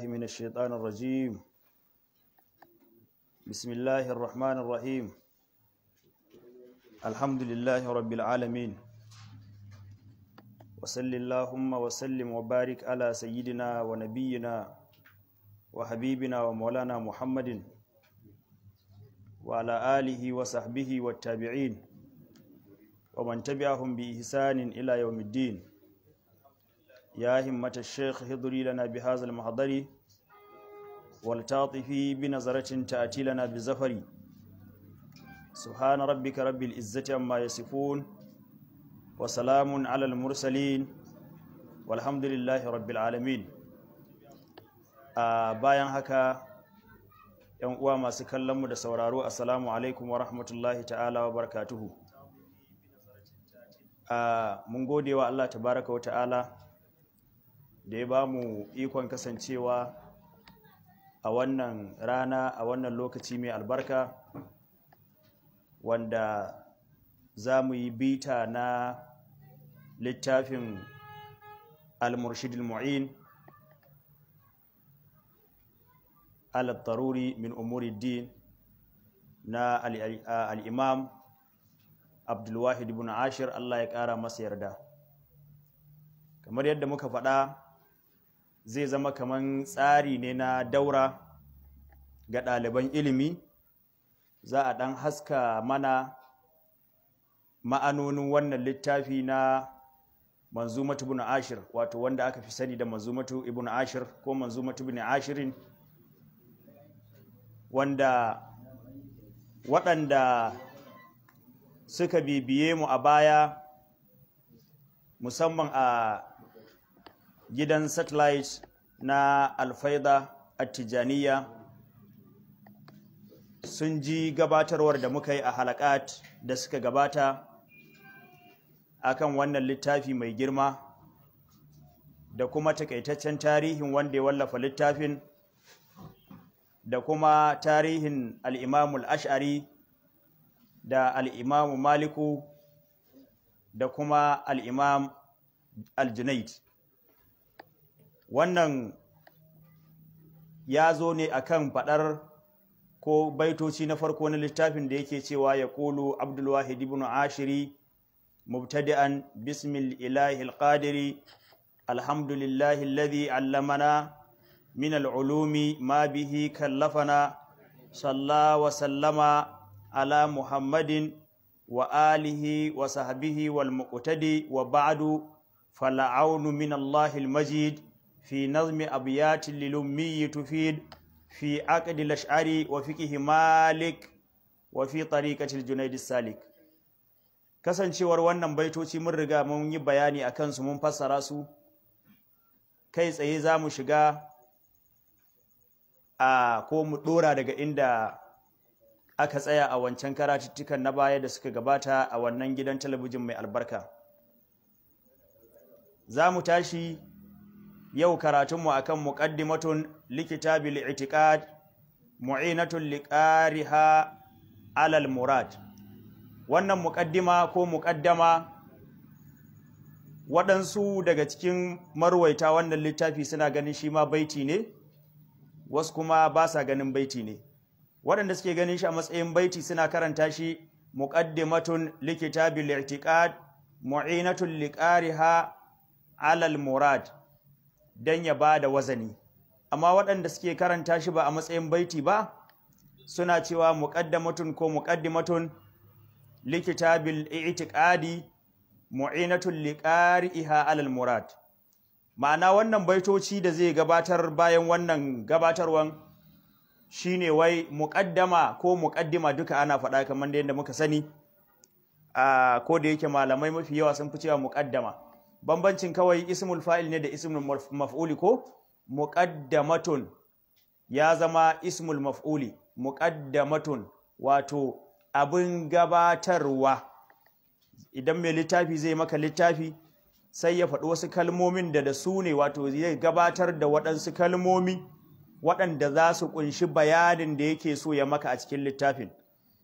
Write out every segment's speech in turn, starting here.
من الشيطان الرجيم. بسم الله الرحمن الرحيم. الحمد لله رب العالمين، وصل اللهم وسلم وبارك على سيدنا ونبينا وحبيبنا ومولانا محمد وعلى آله وصحبه والتابعين ومن تبعهم بإحسان إلى يوم الدين. يا همة الشيخ اهضري لنا بهذا المحضر والتعطفي بنظرة تأتي لنا بزفر. سبحان ربك رب العزة عما يصفون وسلام على المرسلين والحمد لله رب العالمين. bayan haka yan uwa masu kallon mu da sauraro, assalamu alaikum wa rahmatullahi ta'ala wa barakatuhu. mun gode wa Allah tabaraka wa ta'ala da ya ba mu ikon kasancewa a wannan rana, a wannan lokaci mai albarka, wanda za mu yi bita na littafin al-murshid al-mu'in al-daruri min umuri din na al-imam Abdulwahid ibn Ashir, Allah ya ƙara masa yarda. Kamar yadda muka faɗa, zai zama kaman tsari ne na daura ga ɗaliban ilimi. Za a ɗan haska mana ma'anonin wannan littafi na Manzumatu ibn Ashir, wato wanda aka fi sani da Manzumatu ibn Ashir ko Manzumatu ibn Ashirin, wanda waɗanda suka bibiye mu a baya, musamman a gidan satellite na Alfaida Attijaniya, sun ji gabatarwar da muka yi a halakat da suka gabata akan wannan littafi mai girma, da kuma takaitaccen tarihin wanda ya wallafa littafin, da kuma tarihin al-Imam al-Ash'ari da al-Imam Maliku da kuma al-Imam al-Junayd. Wannan ya zo ne akan faɗar ko baitoci na farko na littafin da yake cewa ya ƙulu Abdulwahid ibn Ashiri mubtadi'an bismil ilahi al-qadiri alhamdulillahi alladhi allamana min al-ulumi ma bihi kallafana salla wa sallama ala Muhammadin wa alihi wa sahbihi wal muqtadi wa ba'du fala'aunu min Allahil majid في نظم أبيات للأمي تفيد في عقد الأشعري وفقه مالك وفي طريقة الجنيد السالك. kasancewar wannan baitoci mun riga mun yi bayani akan su, mun fassara su, kai tsaye za mu shiga ko mu dora daga inda aka tsaya a wancan karatuttukan na baya da suka gabata a wannan gidan talabijin mai albarka. Za mu tashi yau karatunmu akan muqaddimatun likitabil i'tiqad mu'inatun liqariha alal murad. Wannan muqaddima ko muqaddama, waɗansu daga cikin marwaita wannan littafi suna ganin shi ma baiti ne, wasu kuma ba sa ganin baiti ne. Waɗanda suke ganin shi a matsayin baiti suna karanta shi muqaddimatun likitabil i'tiqad mu'inatun liqariha alal murad, dan ya ba da wazani. Amma waɗanda suke karanta shi ba a matsayin baiti ba suna cewa muqaddamatun ko muqaddimatun likitabil i'tiqadi mu'inatun liqari'iha alal murad. Ma'ana wannan baitoci da zai gabatar bayan wannan gabatarwan shine wai muqaddama ko muqaddima duka ana faɗa kamar yadda muka sani, ko da yake malamai mafi yawa sun fi cewa muqaddama. Bambancin kawai ismul fa'il ne da ismul maf'uli, ko muqaddamatun ya zama ismul maf'uli, muqaddamatun wato abin gabatarwa. Idan mai littafi zai maka littafi sai ya faɗi wasu kalmomin da su ne, wato zai gabatar da waɗansu kalmomi waɗanda za su ƙunshi bayanin da yake so ya maka a cikin littafin.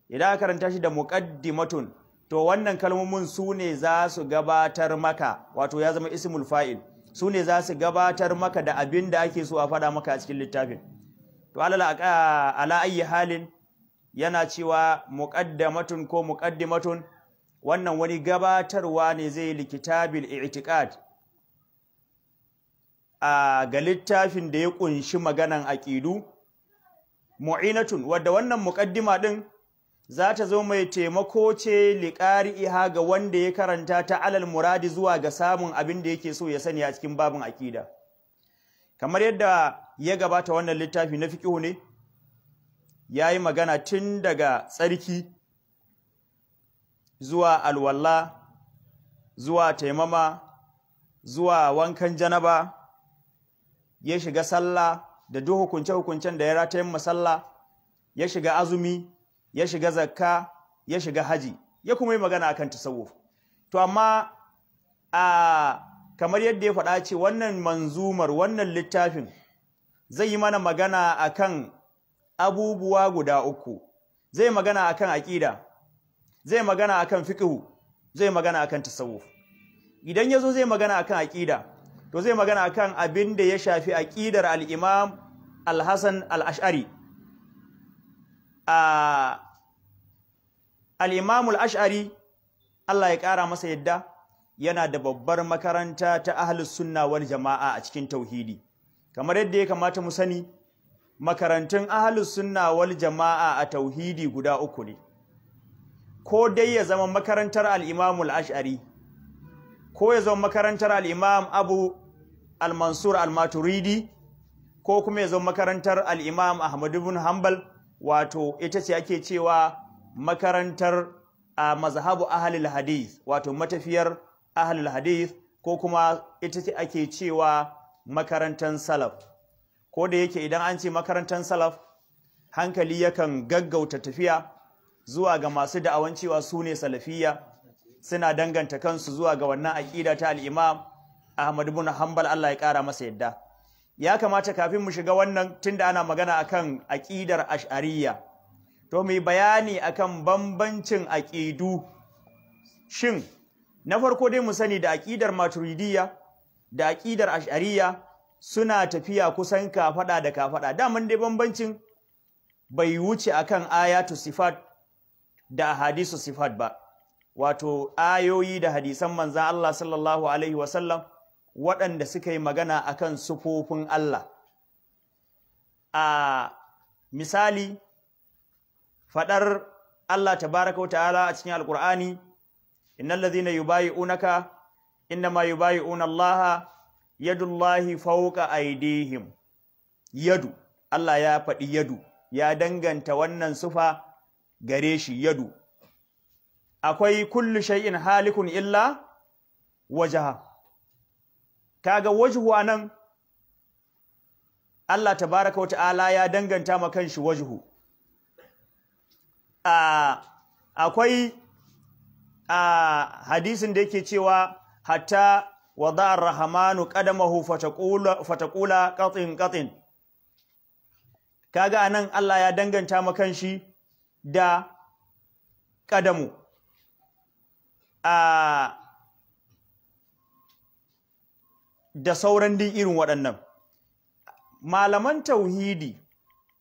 Idan aka karanta shi da muqaddimatun, to wannan kalmomin su ne za su gabatar maka, wato ya zama ismul fa'il. su ne za su gabatar maka da abin da ake so a faɗa maka a cikin littafin. To ala ayyi halin yana cewa muqaddamatun ko muqaddimatun, wannan wani gabatarwa ne zai likitabil i'tiqad ga littafin da ya kunshi maganan aqidu, mu'inatun, wadda wannan muqaddima din za ta zo mai taimako ce liqari'iha ga wanda ya karanta ta alal muradi zuwa ga samun abin da yake so ya sani a cikin babin aqida. Kamar yadda ya gabata, wannan littafi na fiqhu ne, yayi magana tun daga tsarki zuwa alwalla, zuwa taimama, zuwa wankan janaba, ya shiga sallah da duk hukunce-hukuncen da ya ratayen masalla, ya shiga azumi, ya shiga zakka, ya shiga haji, ya kuma yi magana akan tasawuf. To amma kamar yadda ya faɗa ce wannan manzumar, wannan littafin zai yi mana magana akan abubuwa guda uku. Zai magana akan aqida, zai magana akan fiqhu, zai magana akan tasawuf. Idan yazo zai magana akan aqida, to zai magana akan abin da ya shafi aqidar al-Imam Al-Hasan Al-Ash'ari. Al-Imam Al-Ash'ari, Allah ya ƙara masa yadda, yana da babbar makaranta ta Ahlus Sunna wal Jama'a a cikin tauhidi. Kamar yadda ya kamata mu sani, makarantun Ahlus Sunna wal Jama'a a tauhidi guda uku ne. Ko dai ya zama makarantar al-Imam Al-Ash'ari, ko ya zama makarantar al-Imam Abu Al-Mansur Al-Maturidi, ko kuma ya zama makarantar al-Imam Ahmad ibn Hanbal, wato ita ce ake cewa makarantar mazhabu ahlul hadith, wato matafiyar ahlul hadith, ko kuma ita ce ake cewa makarantar salaf. Ko da yake idan an ce makarantar salaf, hankali yakan gaggauta tafiya zuwa ga masu da'awan cewa su ne salafiyya, suna danganta kansu zuwa ga wannan aqida ta al-Imam Ahmad ibn Hanbal, Allah ya kara masa yadda. Ya kamata kafin mu shiga wannan, tunda ana magana akan aqidar ash'ariyya, to mu bayani akan bambancin aqidu. Shin na farko dai mu sani da aqidar maturidiyya da aqidar ash'ariyya suna tafiya kusan kafada da kafada. Daman dai bambancin bai wuce akan ayatu sifat da ahadisu sifat ba, wato ayoyi da hadisan manzon Allah sallallahu alaihi wasallam waɗanda suka yi magana akan sufofin Allah. Misali, faɗar Allah tabaraka wa ta'ala a cikin Alƙur'ani, innal ladhina yubayi'unaka innama yubayi'una Allah yadullahi fawqa aydihim. Yadu, Allah ya faɗi yadu, ya danganta wannan sufa gare shi, yadu. Akwai kullu shay'in halikun illa wajha. Kaga wajhu anan Allah tabaraka wa ta'ala ya danganta ma kanshi wajhu. Akwai hadisin da yake cewa hatta wada'a ar-rahmanu qadamahu fataqula qatin qatin. Kaga anan Allah ya danganta ma kanshi da qadamu. Da sauran din irin waɗannan malaman tauhidi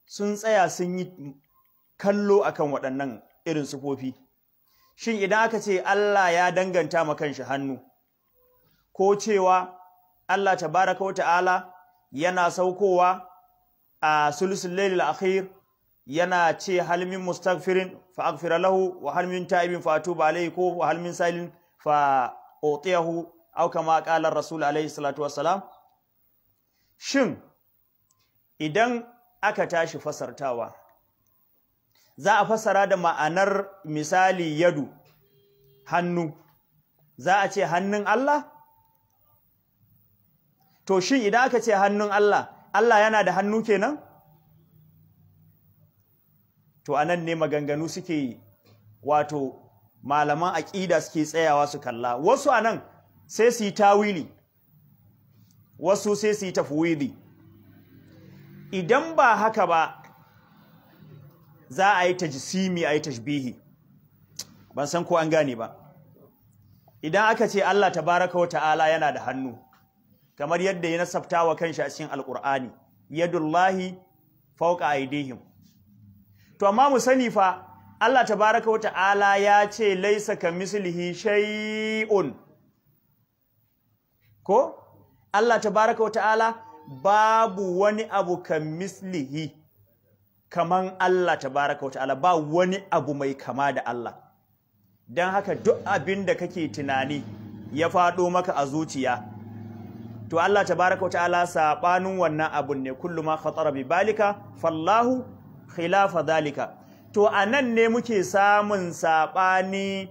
sun tsaya sun yi kallo akan waɗannan irin sufofi. Shin idan aka ce Allah ya danganta ma kanshi hannu, ko cewa Allah tabaraka wata'ala yana saukowa a sulusul lailil akhir, yana ce hal min mustaghfirin fa aghfir lahu wa hal min ta'ibin fa atuba alayhi, ko wa hal min sailin fa utiyahu, aw kama qala rasul alayhi salatu wassalam. Shin idan aka tashi fasartawa, za a fasara da ma'anar misali yadu, hannu, za a ce hannun Allah? To shin idan aka ce hannun Allah, Allah yana da hannu kenan? To anan ne maganganu suke, wato malaman aqida suke tsayawa su kalla. Wasu anan sai su yi tawili, wasu sai su yi tafwidi. Idan ba haka ba, za a yi tajsimi, a yi tashbihi. Ban san ko an gane ba. Idan aka ce Allah tabaraka wa ta'ala yana da hannu, kamar yadda ya nasabta wa kanshi a cikin alqur'ani yadullahi fawqa aydihim. To amma mu sani fa Allah tabaraka wa ta'ala ya ce laisa kamislihi shay'un, ko Allah tabaraka wa ta'ala babu wani abu kamislihi kaman Allah tabaraka wa ta'ala, ba wani abu mai kama da Allah. Dan haka duk abin da kake tunani ya faɗo maka a zuciya, to Allah tabaraka wa ta'ala sabanin wannan abun ne, kullu ma khatara bi balika fallahu khilafa dalika. To anan ne muke samun sabani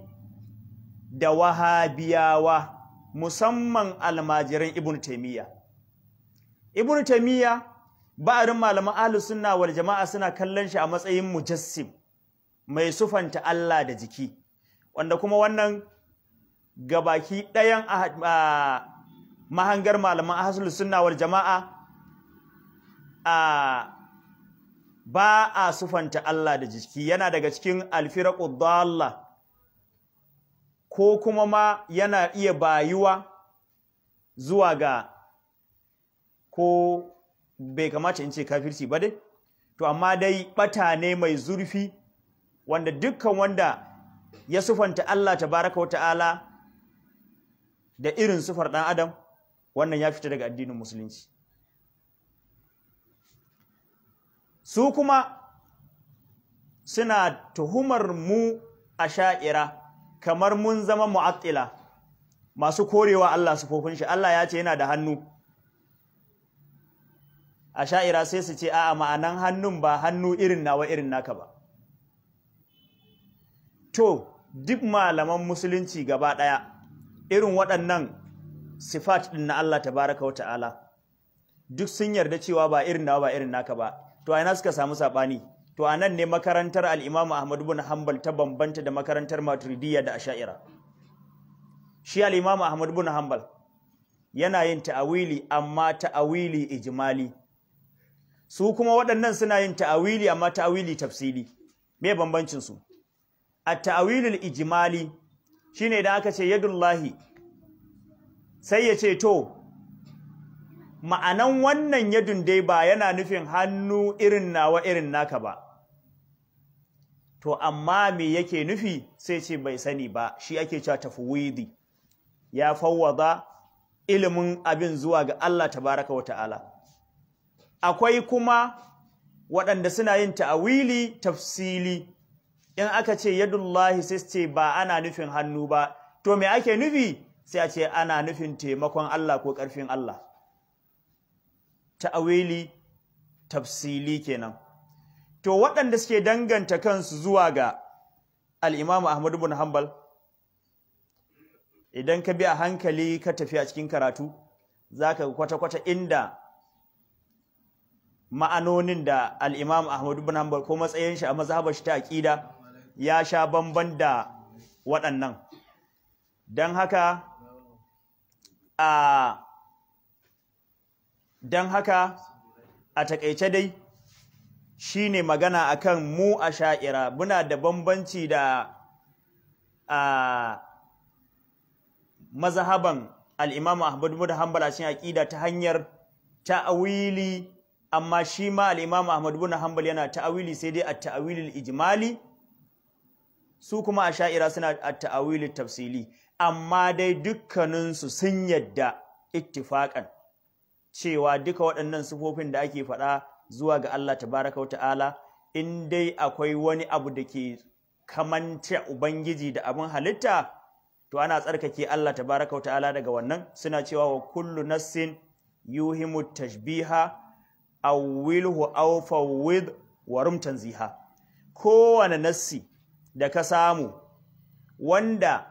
da wahabiyawa, musamman almajiran Ibn Taymiyyah. Ibn Taymiyyah ba'arin malaman ahlus sunna wal jama'a suna kallon shi a matsayin mujassim, mai sufanta Allah da jiki, wanda kuma wannan gabaki ɗayan mahangar malaman ahlus sunna wal jama'a ba a sufanta Allah da jiki, yana daga cikin alfiraqud dalla, ko kuma ma yana iya bayuwa zuwa ga, ko bai kamata in ce kafirci ba dai, to amma dai bata ne mai zurfi wanda dukkan wanda ya sufanta Allah tabaraka wa ta'ala da irin sufar ɗan adam, wannan ya fita daga addinin musulunci. Su kuma suna tuhumar mu a sha'ira kamar mun zama mu'attila, masu korewa Allah sufofin shi. Allah ya ce yana da hannu, a sha'ira sai su ce a'a ma'anan hannun ba hannu irin nawa irin naka ba. To duk malaman musulunci gaba ɗaya irin waɗannan sifat ɗin na Allah tabaraka wa ta'ala duk sun yarda cewa ba irin nawa ba irin naka ba. To a ina suka samu saɓani? To a nan ne makarantar al-Imam Ahmad ibn Hanbal ta bambanta da makarantar Maturidiyya da Asha'ira. Shi al-Imam Ahmad ibn Hanbal yana yin ta'awili, amma ta'awili ijmali. Su kuma waɗannan suna yin ta'awili amma ta'awili tafsili. Me bambancin su? At-ta'awilul ijmali shine idan aka ce yadullahi, sai ya ce to ma'anan wannan yadun dai ba yana nufin hannu irin nawa irin naka ba. To amma me yake nufi? Sai ce bai sani ba. Shi ake cewa tafwidi, ya fawwada ilimin abin zuwa ga Allah tabaraka wa ta'ala. Akwai kuma waɗanda suna yin ta'awili tafsili, in aka ce yadullahi sai ce ba ana nufin hannu ba. To me ake nufi? Sai a ce ana nufin taimakon Allah ko ƙarfin Allah. Ta'awili tafsili kenan. To waɗanda suke danganta kansu zuwa ga al-Imam Ahmad ibn Hanbal, idan ka bi a hankali ka tafi a cikin karatu, zaka kwata-kwata inda ma'anonin da al-Imam Ahmad ibn Hanbal ko matsayin shi a mazhabar shi ta aqida ya sha bamban da waɗannan. Dan haka a takeice dai shine magana akan mu a sha'ira muna da bambanci da mazhaban al-Imam Ahmad ibn Hanbal a cikin aqida ta hanyar ta'awili, amma shi ma al-Imam Ahmad ibn Hanbal yana ta'awili sai dai at-ta'awilul ijmali, su kuma a sha'ira suna at-ta'awilul tafsili. Amma dai dukkaninsu sun yadda ittifaqan cewa duka waɗannan sifofin da ake faɗa zuwa ga Allah tabaraka wa ta'ala, in dai akwai wani abu da ke kamanta Ubangiji da abin halitta, to ana tsarkake Allah tabaraka wa ta'ala daga wannan. Suna cewa wa kullu nassin yuhimu tashbiha awwilhu aw fawwid wa rum tanziha. Kowane nassi da ka samu wanda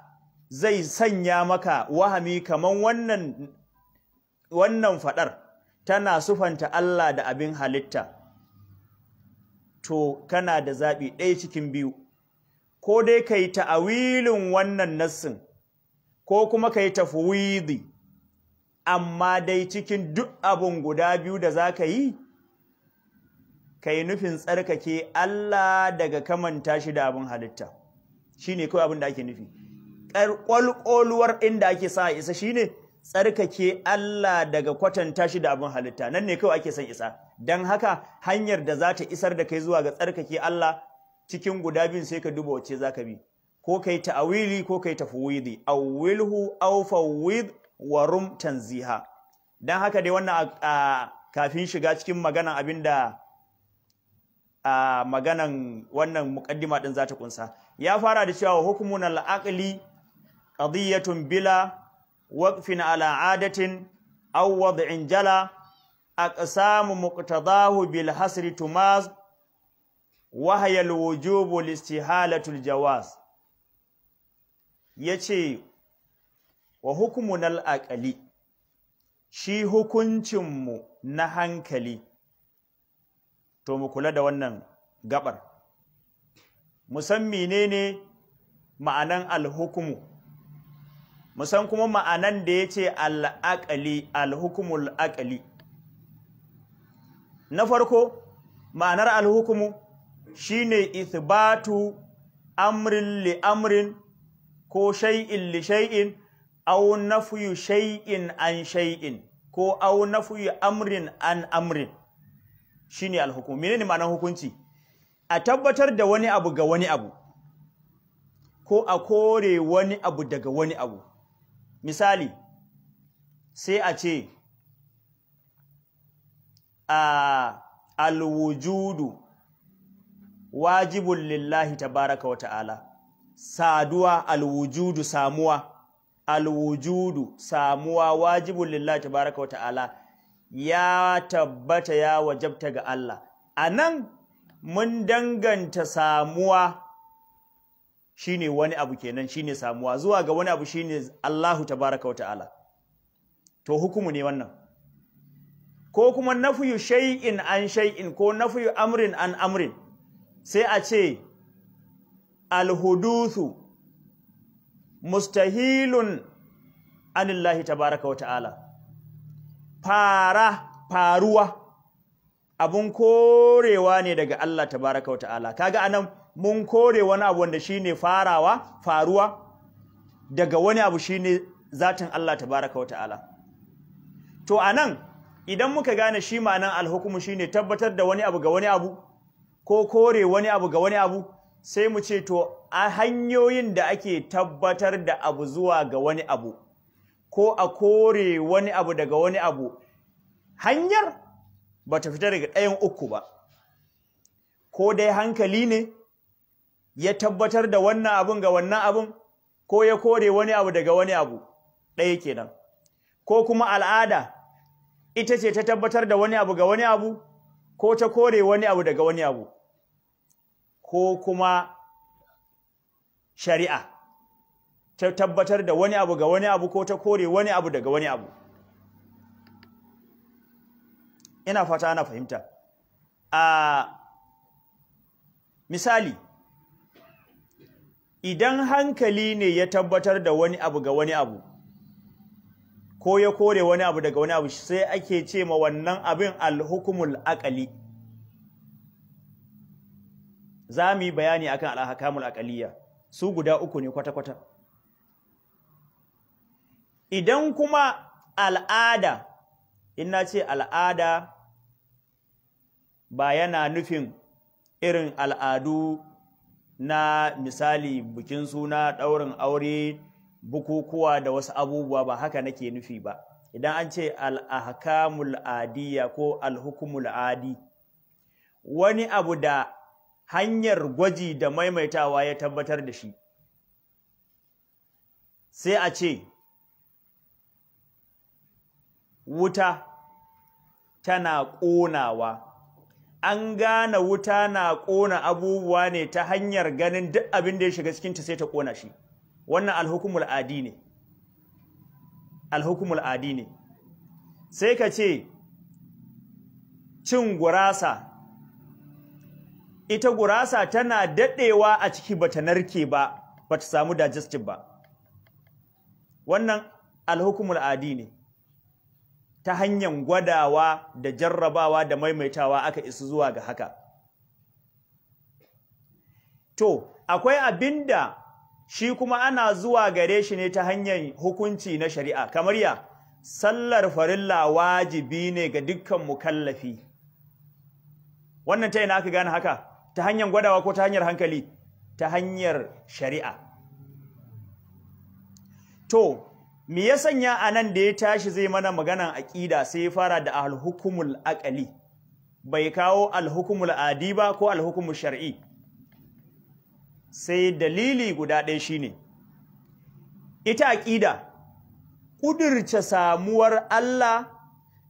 zai sanya maka wahami kaman wannan fadar tana sufanta Allah da abin halitta, to kana da zabi ɗaya cikin biyu, ko dai kai ta'awilin wannan nassin ko kuma kai tafwidi, amma dai cikin duk abun guda biyu da zaka yi kai nufin tsarkake Allah daga kamanta shi da abin halitta. Shine kawai abin da ake nufi. Ƙwalƙoluwar inda ake sa isa shine tsarkake Allah daga kwatanta shi da abin halitta, nan ne kawai ake son isa. Don haka hanyar da za ta isar da kai zuwa ga tsarkake Allah cikin guda biyun sai ka duba wacce za ka bi, ko kai ta'awili ko kai tafwidi, awwilhu aw fawwid wa rum tanziha. Don haka dai wannan kafin shiga cikin maganan abinda maganan wannan muqaddima din za ta kunsa, ya fara da cewa hukmun al-aqli qadiyatun bila waqfin ala adatin aw wad'in jala aqsamu muqtadahu bil hasri tumaz wa hiya al-wujub wal istihalatu al-jawaz. Yace wa hukmun al-aqli, shi hukuncinmu na hankali, to mu kula da wannan gabar, musan menene ma'anan al-hukmu, musan kuma ma'anan da yace al-aqli, al-hukmul aqli. Na farko, ma'anar al-hukmu shine ithbatu amrin li amrin ko shay'in li shay'in aw nafyu shay'in an shay'in ko aw nafyu amrin an amrin, shine al-hukm. Menene ma'anar hukunci? A tabbatar da wani abu ga wani abu ko a kore wani abu daga wani abu. Misali, sai a ce al-wujudu wajibun lillahi tabaraka wa ta'ala. Saduwa, al-wujudu, samuwa, al-wujudu, samuwa, wajibun lillahi tabaraka wa ta'ala, ya tabbata, ya wajabta ga Allah. Anan mun danganta samuwa shine wani abu kenan, shine samuwa, zuwa ga wani abu shine Allahu tabaraka wa ta'ala. To hukumu ne wannan. Ko kuma nafyu shay'in an shay'in ko nafyu amrin an amrin, sai a ce al-huduthu mustahilun anillahi tabaraka wa ta'ala. Faruwa abun korewa ne daga Allah tabaraka wa ta'ala. Kaga anan mun kore wani abu wanda shine faruwa daga wani abu shine zatin Allah tabaraka wa ta'ala. To anan idan muka gane shi ma'anan al-hukmu shine tabbatar da wani abu ga wani abu ko kore wani abu ga wani abu, sai mu ce to a hanyoyin da ake tabbatar da abu zuwa ga wani abu ko a kore wani abu daga wani abu, hanyar ba ta fita daga ɗayan uku ba. Ko dai hankali ne ya tabbatar da wannan abun ga wannan abun, ko ya kore wani abu daga wani abu, ɗaya kenan. Ko kuma al'ada ita ce ta tabbatar da wani abu ga wani abu, ko ta kore wani abu daga wani abu, ko kuma shari'a ta tabbatar da wani abu ga wani abu ko ta kore wani abu daga wani abu. Ina fata ana fahimta. Misali, idan hankali ne ya tabbatar da wani abu ga wani abu ko ya kore wani abu daga wani abu, sai ake ce ma wannan abin al-hukmul aqli. Za mu yi bayani akan al-ahkamul aqliyya, su guda uku ne kwata-kwata. Idan kuma al'ada, in na ce al'ada ba yana nufin irin al'adu na misali bikin suna, ɗaurin aure, bukukuwa da wasu abubuwa, ba haka nake nufi ba. Idan an ce al-ahkamul adiyya ko al-hukmul adi, wani abu da hanyar gwaji da maimaitawa ya tabbatar da shi. Sai a ce wuta tana ƙonawa, an gane wuta na ƙona abubuwa ne ta hanyar ganin duk abin da ya shiga cikinta sai ta ƙona shi. Wannan al-hukmul adi ne. Al-hukmul adi ne. Sai ka ce cin gurasa, ita gurasa tana daɗewa a ciki bata narke ba, bata samu digestive ba. Wannan al-hukmul adi ne. Ta hanyar gwadawa da jarrabawa da maimaitawa aka isa zuwa ga haka. To, akwai abinda shi kuma ana zuwa gare shi ne ta hanyar hukunci na shari'a, kamar ya sallar farilla wajibi ne ga dukkan mukallafi. Wannan ta ina aka gane haka? Ta hanyar gwadawa ko ta hanyar hankali? Ta hanyar shari'a. To, me ya sanya anan da ya tashi zai mana maganan aqida sai ya fara da al-hukmul aqli, bai kawo al-hukmul adi ba ko al-hukmul shar'i? Sai dalili guda ɗaya shine ita aqida ƙudurce samuwar Allah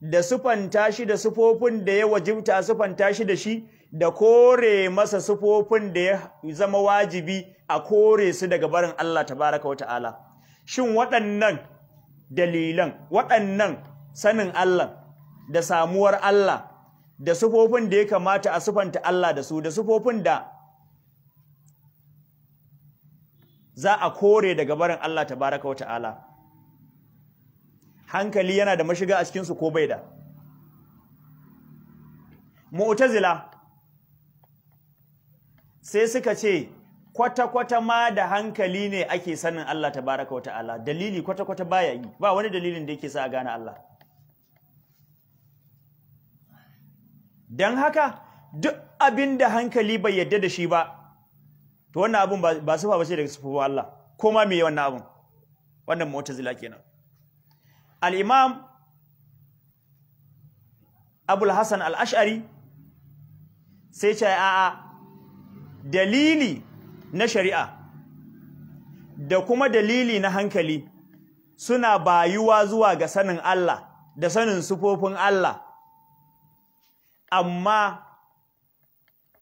da sufanta shi da sufofin da ya wajibta sufanta shi da shi, da kore masa sufofin da ya zama wajibi a kore su daga barin Allah tabaraka wa ta'ala. Shin waɗannan dalilan, waɗannan sanin Allah da samuwar Allah da sufofin da ya kamata a sufanta Allah da su, da sufofin da za a kore daga barin Allah tabaraka wa ta'ala, hankali yana da mashiga a cikinsu ko bai da? Mu'tazila sai suka ce kwata-kwata ma da hankali ne ake sanin Allah tabaraka wa ta'ala, dalili kwata-kwata baya yi, ba wani dalilin da yake sa a gane Allah. Don haka duk abin da hankali bai yadda da shi ba, to wannan abin ba sufa ba ce daga sufofin Allah, ko ma me wannan abin? Wannan Mu'tazila kenan. Al-Imam Abul Hasan al-Ash'ari sai ce a'a, dalili na shari'a da kuma dalili na hankali suna bayuwa zuwa ga sanin Allah da sanin sufofin Allah, amma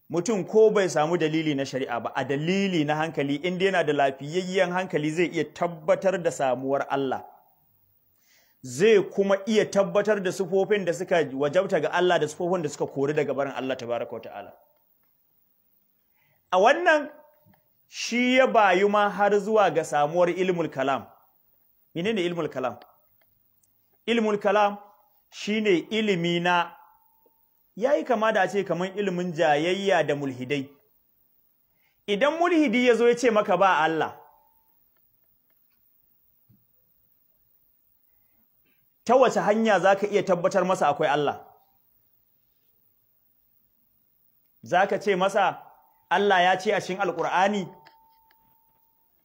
mutum ko bai samu dalili na shari'a ba, a dalili na hankali, inda yana da lafiyayyen hankali zai iya tabbatar da samuwar Allah, zai kuma iya tabbatar da sufofin da suka wajabta ga Allah da sufofin da suka kori daga barin Allah tabaraka wa ta'ala. A wannan shi ya bayu ma har zuwa ga samuwar ilmul kalam. Menene ilmul kalam? Ilmul kalam shine ilimi na, yayi kama da a ce kaman ilimin jayayya da mulhidai. Idan mulhidi ya zo ya ce maka ba Allah, ta wace hanya za ka iya tabbatar masa akwai Allah? Za ka ce masa Allah ya ce a cikin Alƙur'ani?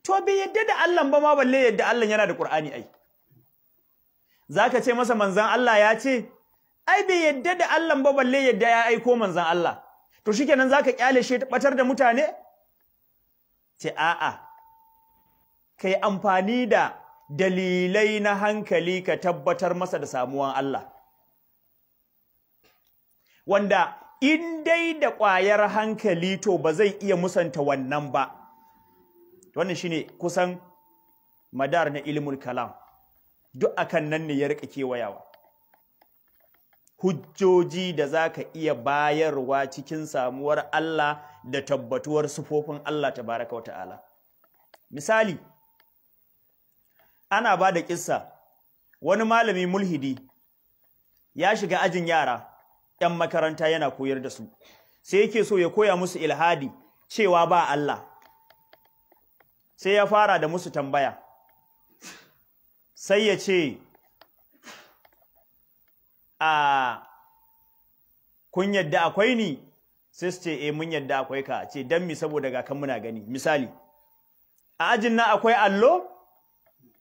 To bai yadda da Allah ba ma, balle yadda Allah yana da Ƙur'ani ai. Za ka ce masa manzan Allah ya ce? Ai bai yadda da Allah ba, balle yadda ya aiko manzan Allah. To shikenan za ka ƙyale shi batar da mutane? Ce a'a, kai amfani da dalilai na hankali ka tabbatar masa da samuwan Allah, wanda in dai da ƙwayar hankali to ba zai iya musanta wannan ba. Wannan shine kusan madar na ilmul kalam, duk akan nan ne ya rika kewayawa. Hujjoji da za ka iya bayarwa cikin samuwar Allah da tabbatuwar sufofin Allah tabaraka wa ta'ala. Misali, ana ba da kissa wani malami mulhidi ya shiga ajin yara ‘yan makaranta yana koyar da su, sai yake so ya koya musu ilhadi cewa ba Allah. Sai ya fara da musu tambaya, sai ya ce, kun yadda akwai ni? Sai su ce, mun yadda akwai ka. Ce, don mi? Saboda ga kan muna gani. Misali, a ajin nan akwai allo?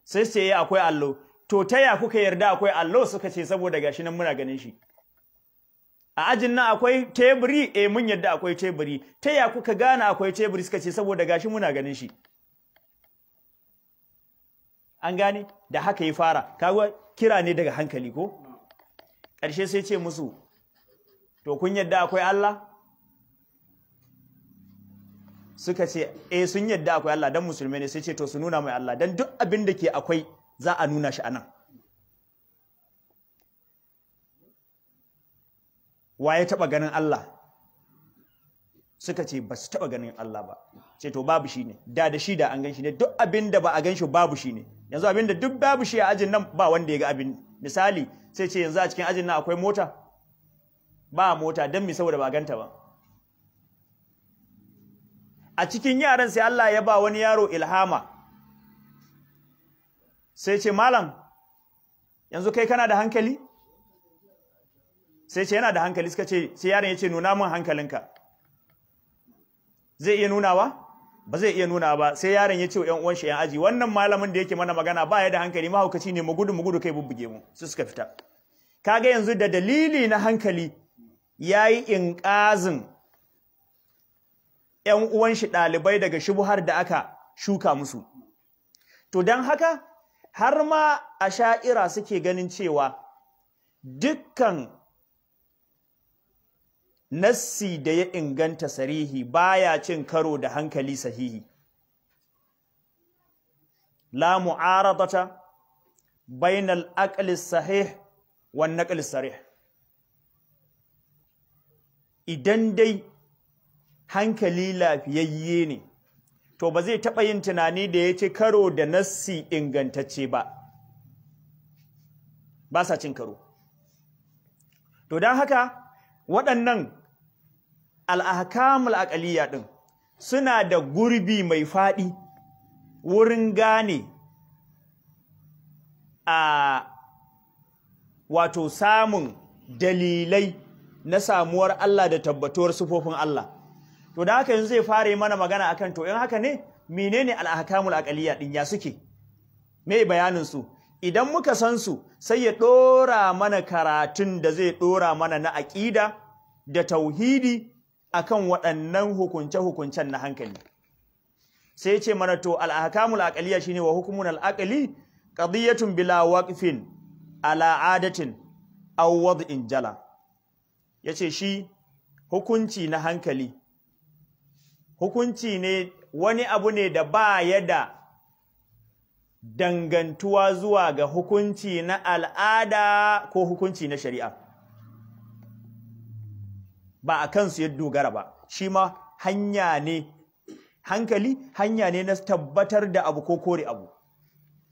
Sai su ce, akwai allo. To, ta ya kuka yarda akwai allo? Suka ce, saboda gashi nan muna ganin shi. A ajin nan akwai teburi? Mun yadda akwai teburi. Ta ya kuka gane akwai teburi? Suka ce, saboda gashi muna ganin shi. An gane? Da haka ya fara. Kaga kira ne daga hankali ko? Ƙarshe sai ce musu, to kun yadda akwai Allah? Suka ce, sun yadda akwai Allah, dan musulmai ne. Sai ce, to su nuna mai Allah, dan duk abin da ke akwai za a nuna shi anan. Wa ya taɓa ganin Allah? Suka ce, ba su taɓa ganin Allah ba. Ce, to babu shi ne, da shi da an gan shi ne, duk abin da ba a gan shi babu shi ne. Yanzu abin da duk babu shi a ajin nan ba wanda ya ga abin. Misali, sai ce yanzu a cikin ajin nan akwai mota? Ba mota, don mi? Saboda ba ganta ba. A cikin yaran sai Allah ya ba wani yaro ilhama. Sai ce, malam, yanzu kai kana da hankali? Sai ce yana da hankali, suka ce, sai yaron ya ce nuna min hankalinka. Zai iya nunawa? Ba zai iya nunawa ba. Sai yaron ya ce wa 'yan uwan shi 'yan aji, wannan malamin da yake mana magana ba ya da hankali, mahaukaci ne, mu gudu kai bubbuge mu. Su suka fita. Kaga yanzu da dalili na hankali yayi inqazin 'yan uwan shi ɗalibai daga shubuhar da aka shuka musu. To don haka har ma asha'ira suke ganin cewa dukkan nassi da ya inganta sarihi baya cin karo da hankali sahihi. La mu'aradata bainal aqli sahih wan naqli sarih. Idan dai hankali lafiyayye ne, to ba zai taɓa yin tunani da ya ci karo da nassi ingantacce ba. Ba sa cin karo. To don haka waɗannan al'ahkamul aqaliyya ɗin suna da gurbi mai faɗi wurin gane wato samun dalilai na samuwar Allah da tabbatuwar sifofin Allah. To da haka yanzu zai fara yi mana magana akan to in haka ne menene al-ahkamul aqaliyya din ya suke? Me bayanin su? Idan muka san su sai ya dora mana karatun da zai dora mana na aqida da tauhidi akan waɗannan hukunce-hukuncen na hankali. Sai ya ce mana to al-ahkamul aqaliyya shine wa hukmun al-aqli qadiyatun bila waqfin ala adatin aw wad'in jala. Yace shi hukunci na hankali hukunci ne wani abu ne da ba ya da dangantuwa zuwa ga hukunci na al'ada ko hukunci na shari'a, ba a kansu ya dogara ba. Shi ma hanya ne, hankali hanya ne na tabbatar da abu ko kore abu.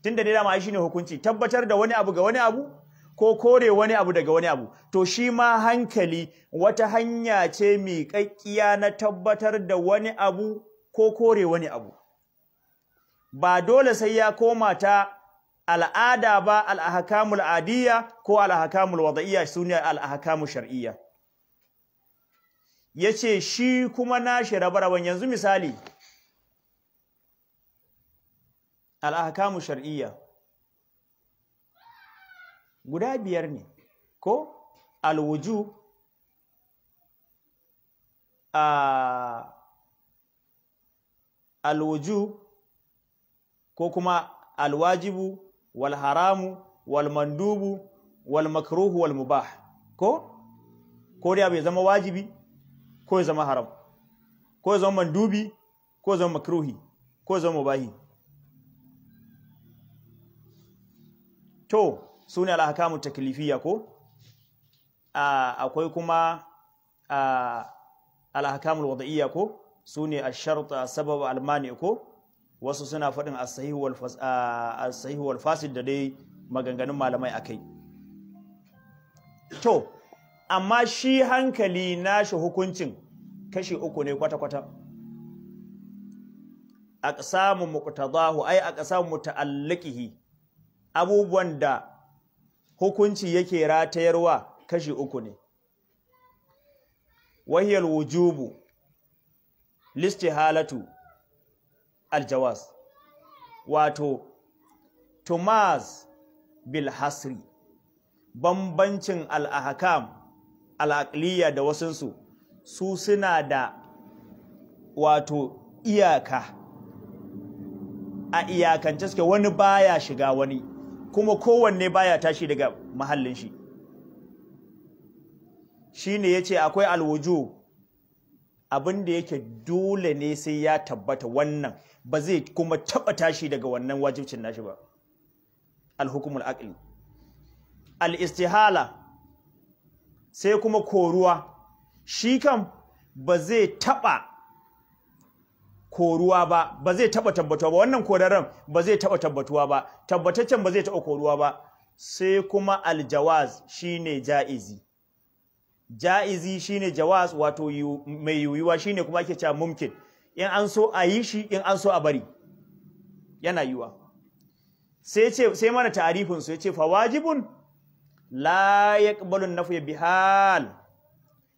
Tunda dai dama shi ne hukunci, tabbatar da wani abu ga wani abu ko kore wani abu daga wani abu. To shi ma hankali wata hanya ce miƙaƙƙiya na tabbatar da wani abu ko kore wani abu. Ba dole sai ya koma ta al'ada ba, al-ahkamul adiyya ko al-ahkamul wada'iyya, sune al-ahkamul shar'iyya. Yace shi kuma nashi rabe-raben, yanzu misali al-ahkamul shar'iyya guda biyar ne, ko al-wujub, ko kuma al-wajibu wal haramu wal mandubu wal makruhu wal mubah, ko da bai zama wajibi ko ya zama haram, ko ya zama mandubi ko ya zama makruhi ko ya zama mubahi. To sune al-ahkamu taklifiyya ko akwai kuma al-ahkamul wada'iyya ko sune ash-shart sabab al-mani ko wasu suna faɗin as-sahih wal fasid da dai maganganun malamai akai. To amma shi hankali nashi hukuncin kashi uku ne kwata-kwata. Aqsamu muqtadahu ay aqsamu muta'alliqihi, abubuwan da hukunci yake ratayarwa kashi uku ne. Wahiyal wujubu, listihalatu, aljawaz, wato tumaz bil hasri, bambancin al-ahkam al-aqliyya da wasunsu su suna da wato iyaka, a iyakance suke, wani baya shiga wani kuma kowanne baya tashi daga mahallin shi. Shine yace akwai alwujub, abin da yake dole ne sai ya tabbata, wannan ba zai kuma taba tashi daga wannan wajibcin nashi ba, alhukumul aqli. Al-istihala sai kuma koruwa, shi kam ba zai taba koruwa ba, ba zai taba tabbatuwa ba, wannan koraran ba zai taba tabbatuwa ba, tabbataccen ba zai taba koruwa ba. Sai kuma aljawaz, shine jaizi. Jaizi shine jawaz, wato mai yiwuwa, shine kuma ake cewa mumkin, in an so a yi shi, in an so a bari, yana yiwuwa. sai mana ta'arifin su yace fa wajibun la yaqbalu an-nafy bihal,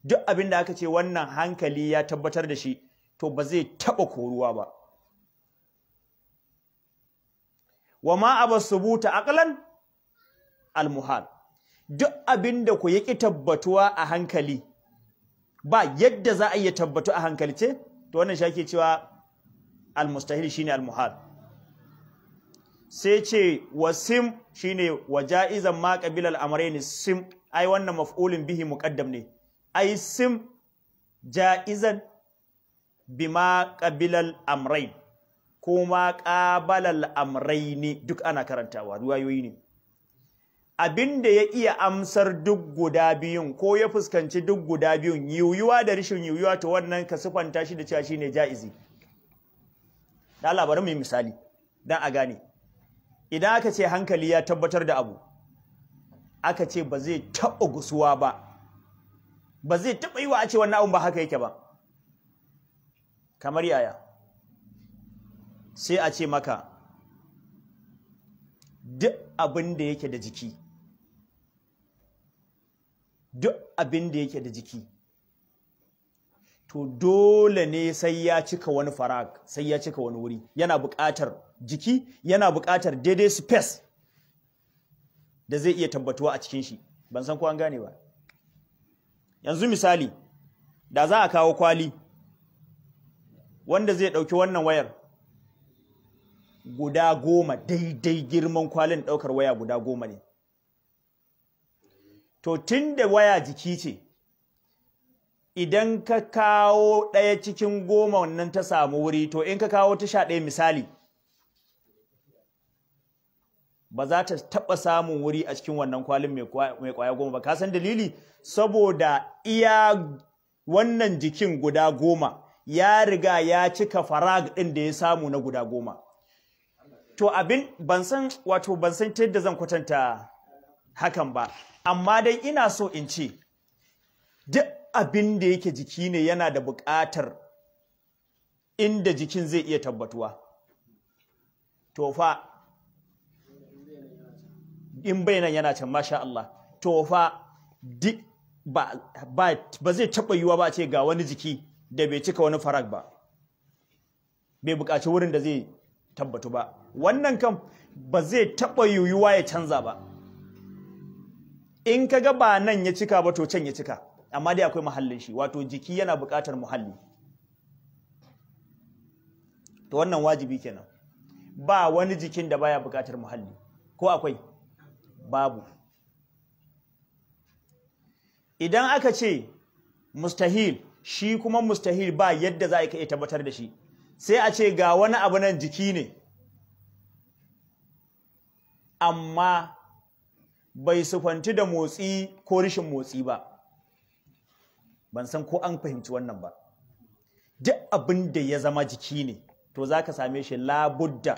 duk abin da aka ce wannan hankali ya tabbatar da shi to ba zai taba koruwa ba. wa ma abasubuta aqlan al-muhal, duk abin da ku yaki tabbatuwa a hankali ba yadda za a iya tabbatu a hankalce, to wannan shi ake cewa al-mustahil shine al-muhal. sai ce wasim shine wajaizan ma qabila al-amrayn sim, ai wannan maf'ulun bihi muqaddam ne, ai sim jaizan bima qabila al-amrayn kuma qabala al-amrayn, duk ana karantawa ruwayoyi ne. abinda ya iya amsar duk guda biyun ko ya fuskanci duk guda biyun, yuyuwa da rashin yuyuwa, to wannan ka sifanta shi da cewa shine jaizi. da Allah bari mu yi misali dan a gane. idan aka ce hankali ya tabbatar da abu, aka ce ba zai taɓa gusuwa ba, ba zai taɓa yi wa a ce wannan abun ba haka yake ba, kamar yaya? sai a ce maka duk abin da yake da jiki, duk abin da yake da jiki to dole ne sai ya cika wani farag, sai ya cika wani wuri, yana buƙatar jiki, yana buƙatar daidai space da zai iya tabbatuwa a cikin shi. ban san ko an gane ba. yanzu misali, da za a kawo kwali wanda zai ɗauki wannan wayar guda 10, daidai girman kwalin ɗaukar waya guda 10 ne. to tun da waya jiki ce, idan ka kawo ɗaya cikin 10 wannan ta samu wuri, to in ka kawo ta 11 misali, ba za ta taɓa samun wuri a cikin wannan kwalin mai kwaya 10 ba. ka san dalili? saboda iya wannan jikin guda 10 ya riga ya cika farag ɗin da ya samu na guda 10. to abin ban san ta yadda zan kwatanta hakan ba, amma dai ina so in ce duk abin da yake jiki ne yana da buƙatar inda jikin zai iya tabbatuwa. to fa in bayanan yana can, masha Allah, to fa ba zai taɓa yiwa ba ce ga wani jiki da bai cika wani farag ba, bai buƙaci wurin da zai tabbatu ba. wannan kam ba zai taɓa yiwuwa ya canza ba. in kaga ba nan ya cika ba to can ya cika, amma dai akwai muhallin shi, wato jiki yana buƙatar muhalli. to wannan wajibi kenan, ba wani jikin da baya buƙatar muhalli, ko akwai? babu. idan aka ce mustahil, shi kuma mustahil ba yadda za a iya tabbatar da shi, sai a ce ga wani abu nan jiki ne amma bai sufanti da motsi ko rishin motsi ba. ban san ko an fahimci wannan ba. duk abin da ya zama jiki ne to za ka same shi labudda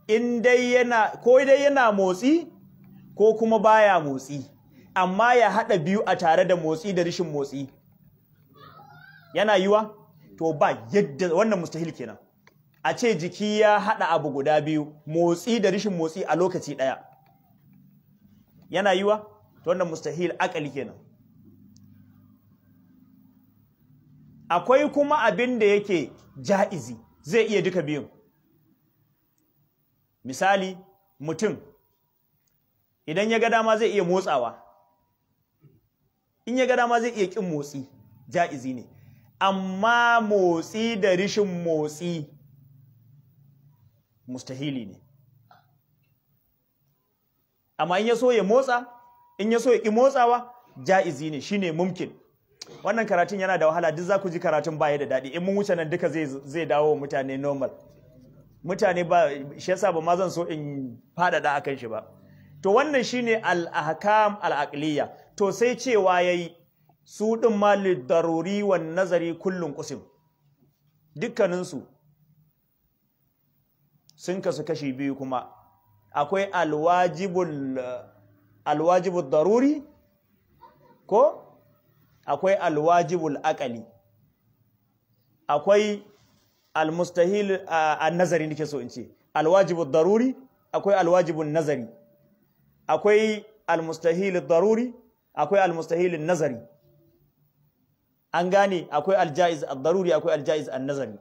in dai yana motsi ko kuma baya motsi, amma ya haɗa biyu a tare da motsi da rishin motsi yana yiwa, to ba yadda, wannan mustahil kenan. a ce jiki ya haɗa abu guda biyu, motsi da rishin motsi a lokaci ɗaya, yana yiwa, to wannan mustahil akali kenan. akwai kuma abin da yake ja'izi, zai iya duka biyun. misali, mutum idan ya ga dama zai iya motsawa, in ya ga dama zai iya kin motsi, ja'izi ne. amma motsi da rishin motsi mustahili ne. amma in ya so ya motsa, in ya so ya ki motsawa, ja'izi ne, shine mumkin. wannan karatun yana da wahala, duk za ku ji karatun baya da daɗi. in mun wuce nan duka zai dawo mutane normal. mutane ba, shi yasa ba ma zan so in faɗaɗa akan shi ba. to wannan shine al-ahkam al-aqliya. to sai cewa yayi su din ma lidaruri wan nazari kullun qusim, dukkaninsu sun kasu kashi biyu kuma. akwai alwajibul daruri, ko akwai alwajibul aqli, akwai almustahil an-nazari nake so in ce. alwajibul daruri akwai alwajibun nazari, akwai almustahil daruri, akwai almustahil nazari. An gane akwai aljaiz ad-daruri, akwai aljaiz an-nazari.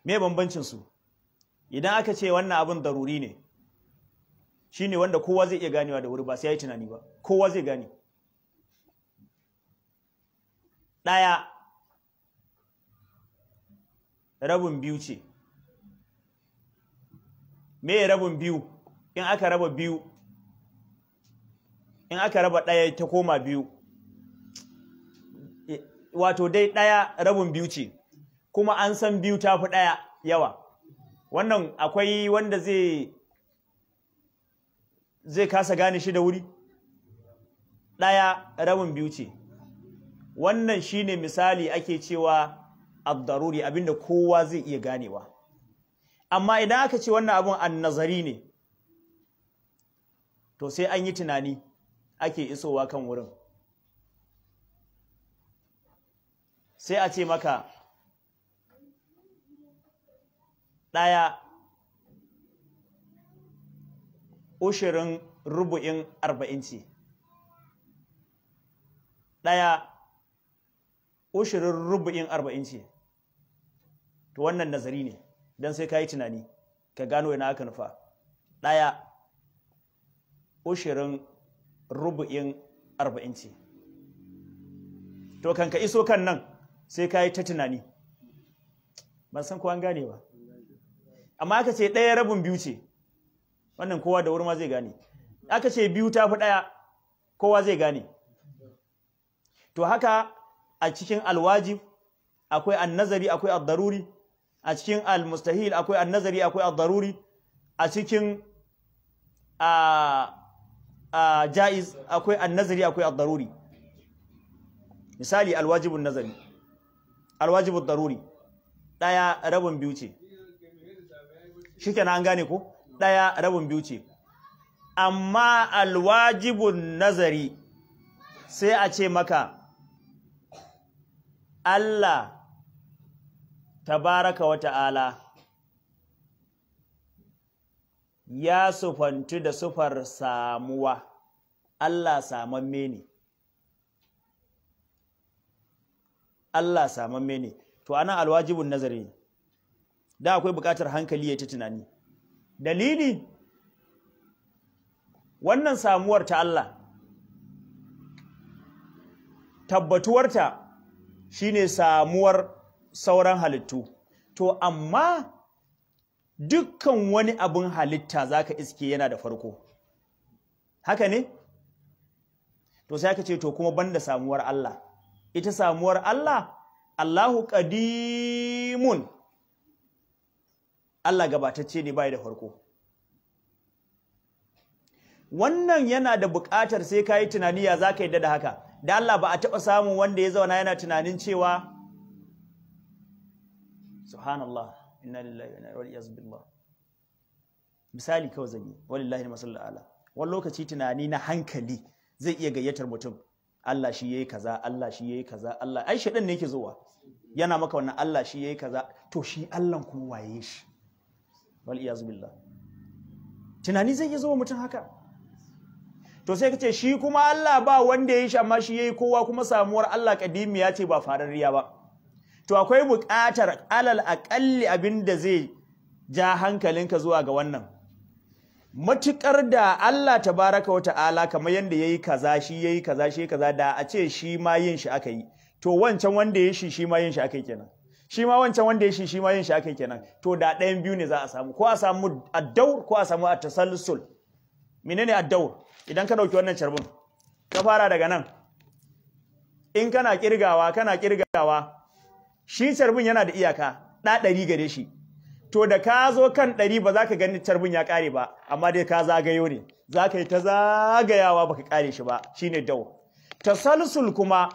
Me bambancin su? Idan aka ce wannan abin daruri ne, shine wanda kowa zai iya ganewa da wuri ba sai yayi tunani ba, kowa zai gane. Ɗaya rabin biyu ce. Me rabin biyu? In aka raba biyu, in aka raba ɗaya ta koma biyu, wato dai ɗaya rabin biyu ce, kuma an san biyu ta fi ɗaya yawa. Wannan akwai wanda zai kasa gane shi da wuri? Ɗaya rabin biyu ce. Wannan shine misali ake cewa ad-daruri, abinda kowa zai iya ganewa. Amma idan aka ce wannan abun an-nazari ne, to sai an yi tunani ake isowa kan wurin. Sai a ce maka ɗaya ushirin rubu'in 40 ce. Ɗaya ushirin rubu'in 40 ce. To wannan nazari ne, don sai ka yi tunani ka gano yana aka nufa. Ɗaya ushirin rubu'in 40 ce. To kan ka iso kan nan sai ka yi ta tunani. Ban san ko an gane ba. Amma aka ce ɗaya rabin biyu ce, wannan kowa da wuri ma zai gane. Aka ce biyu ta fi ɗaya, kowa zai gane. To haka a cikin alwajib akwai annazari, akwai ad-daruri. A cikin almustahil akwai annazari, akwai ad-daruri. A cikin jaiz akwai annazari, akwai ad-daruri. Misali alwajibun nazari, alwajibud daruri, ɗaya rabin biyu ce. Shikenan an gane ko? Ɗaya rabin biyu ce. Amma alwajibun nazari sai a ce maka Allah tabaraka wa ta'ala ya sufantu da sufar samuwa. Allah samamme ne. Allah samamme ne. To ana alwajibun nazari ne. Da akwai buƙatar hankali ya ta tunani. Dalili wannan samuwar ta Allah, tabbatuwarta shine samuwar sauran halittu. To amma dukkan wani abin halitta zaka iske yana da farko. Haka ne? To sai aka ce to kuma banda samuwar Allah. Ita samuwar Allah, Allahu qadimun. Allah gabatacce ne bai da farko. Wannan yana da buƙatar sai ka yi tunani ya za ka yi da haka. Da Allah ba a taɓa samun wanda ya zauna yana tunanin cewa subhanallah, inna lillahi wa inna ilaihi raji'un. Misali kawai zan yi, walillahi masallu ala. Wani lokaci tunani na hankali zai iya gayyatar mutum. Allah shi yayi kaza, Allah shi yayi kaza, Allah ai shedan ne yake zuwa. Yana maka wannan Allah shi yayi kaza, to shi Allah kuma waye shi? Wal iyaz billah. Tunani zai iya zuwa mutum haka. To sai kace shi kuma Allah ba wanda yayi shi amma shi yayi kowa, kuma samuwar Allah kadimi ya ce ba fararriya ba. To akwai buƙatar alal aqalli abinda zai ja hankalinka zuwa ga wannan. Matukar da Allah tabaraka wa ta'ala kamar yanda yayi kaza shi yayi kaza shi kaza, da a ce shi ma yin shi aka yi, to wancan wanda yayi shi ma yin shi aka yi kenan. Shi ma wancan wanda yayi shi ma yin shi aka yi kenan. To da ɗayan biyu ne za a samu, ko a samu ad-dawr ko a samu at-tasalsul. Menene ad-dawr? Idan ka dauki wannan charbin ka fara daga nan, in kana kirgawa shi charbin yana da iyaka, da 100 gare shi. To da ka zo kan 100 ba za ka gani charbin ya kare ba, amma dai ka zagayo ne, za ka yi ta zagayawa baka kare shi ba, shine dawr. Tasalsul kuma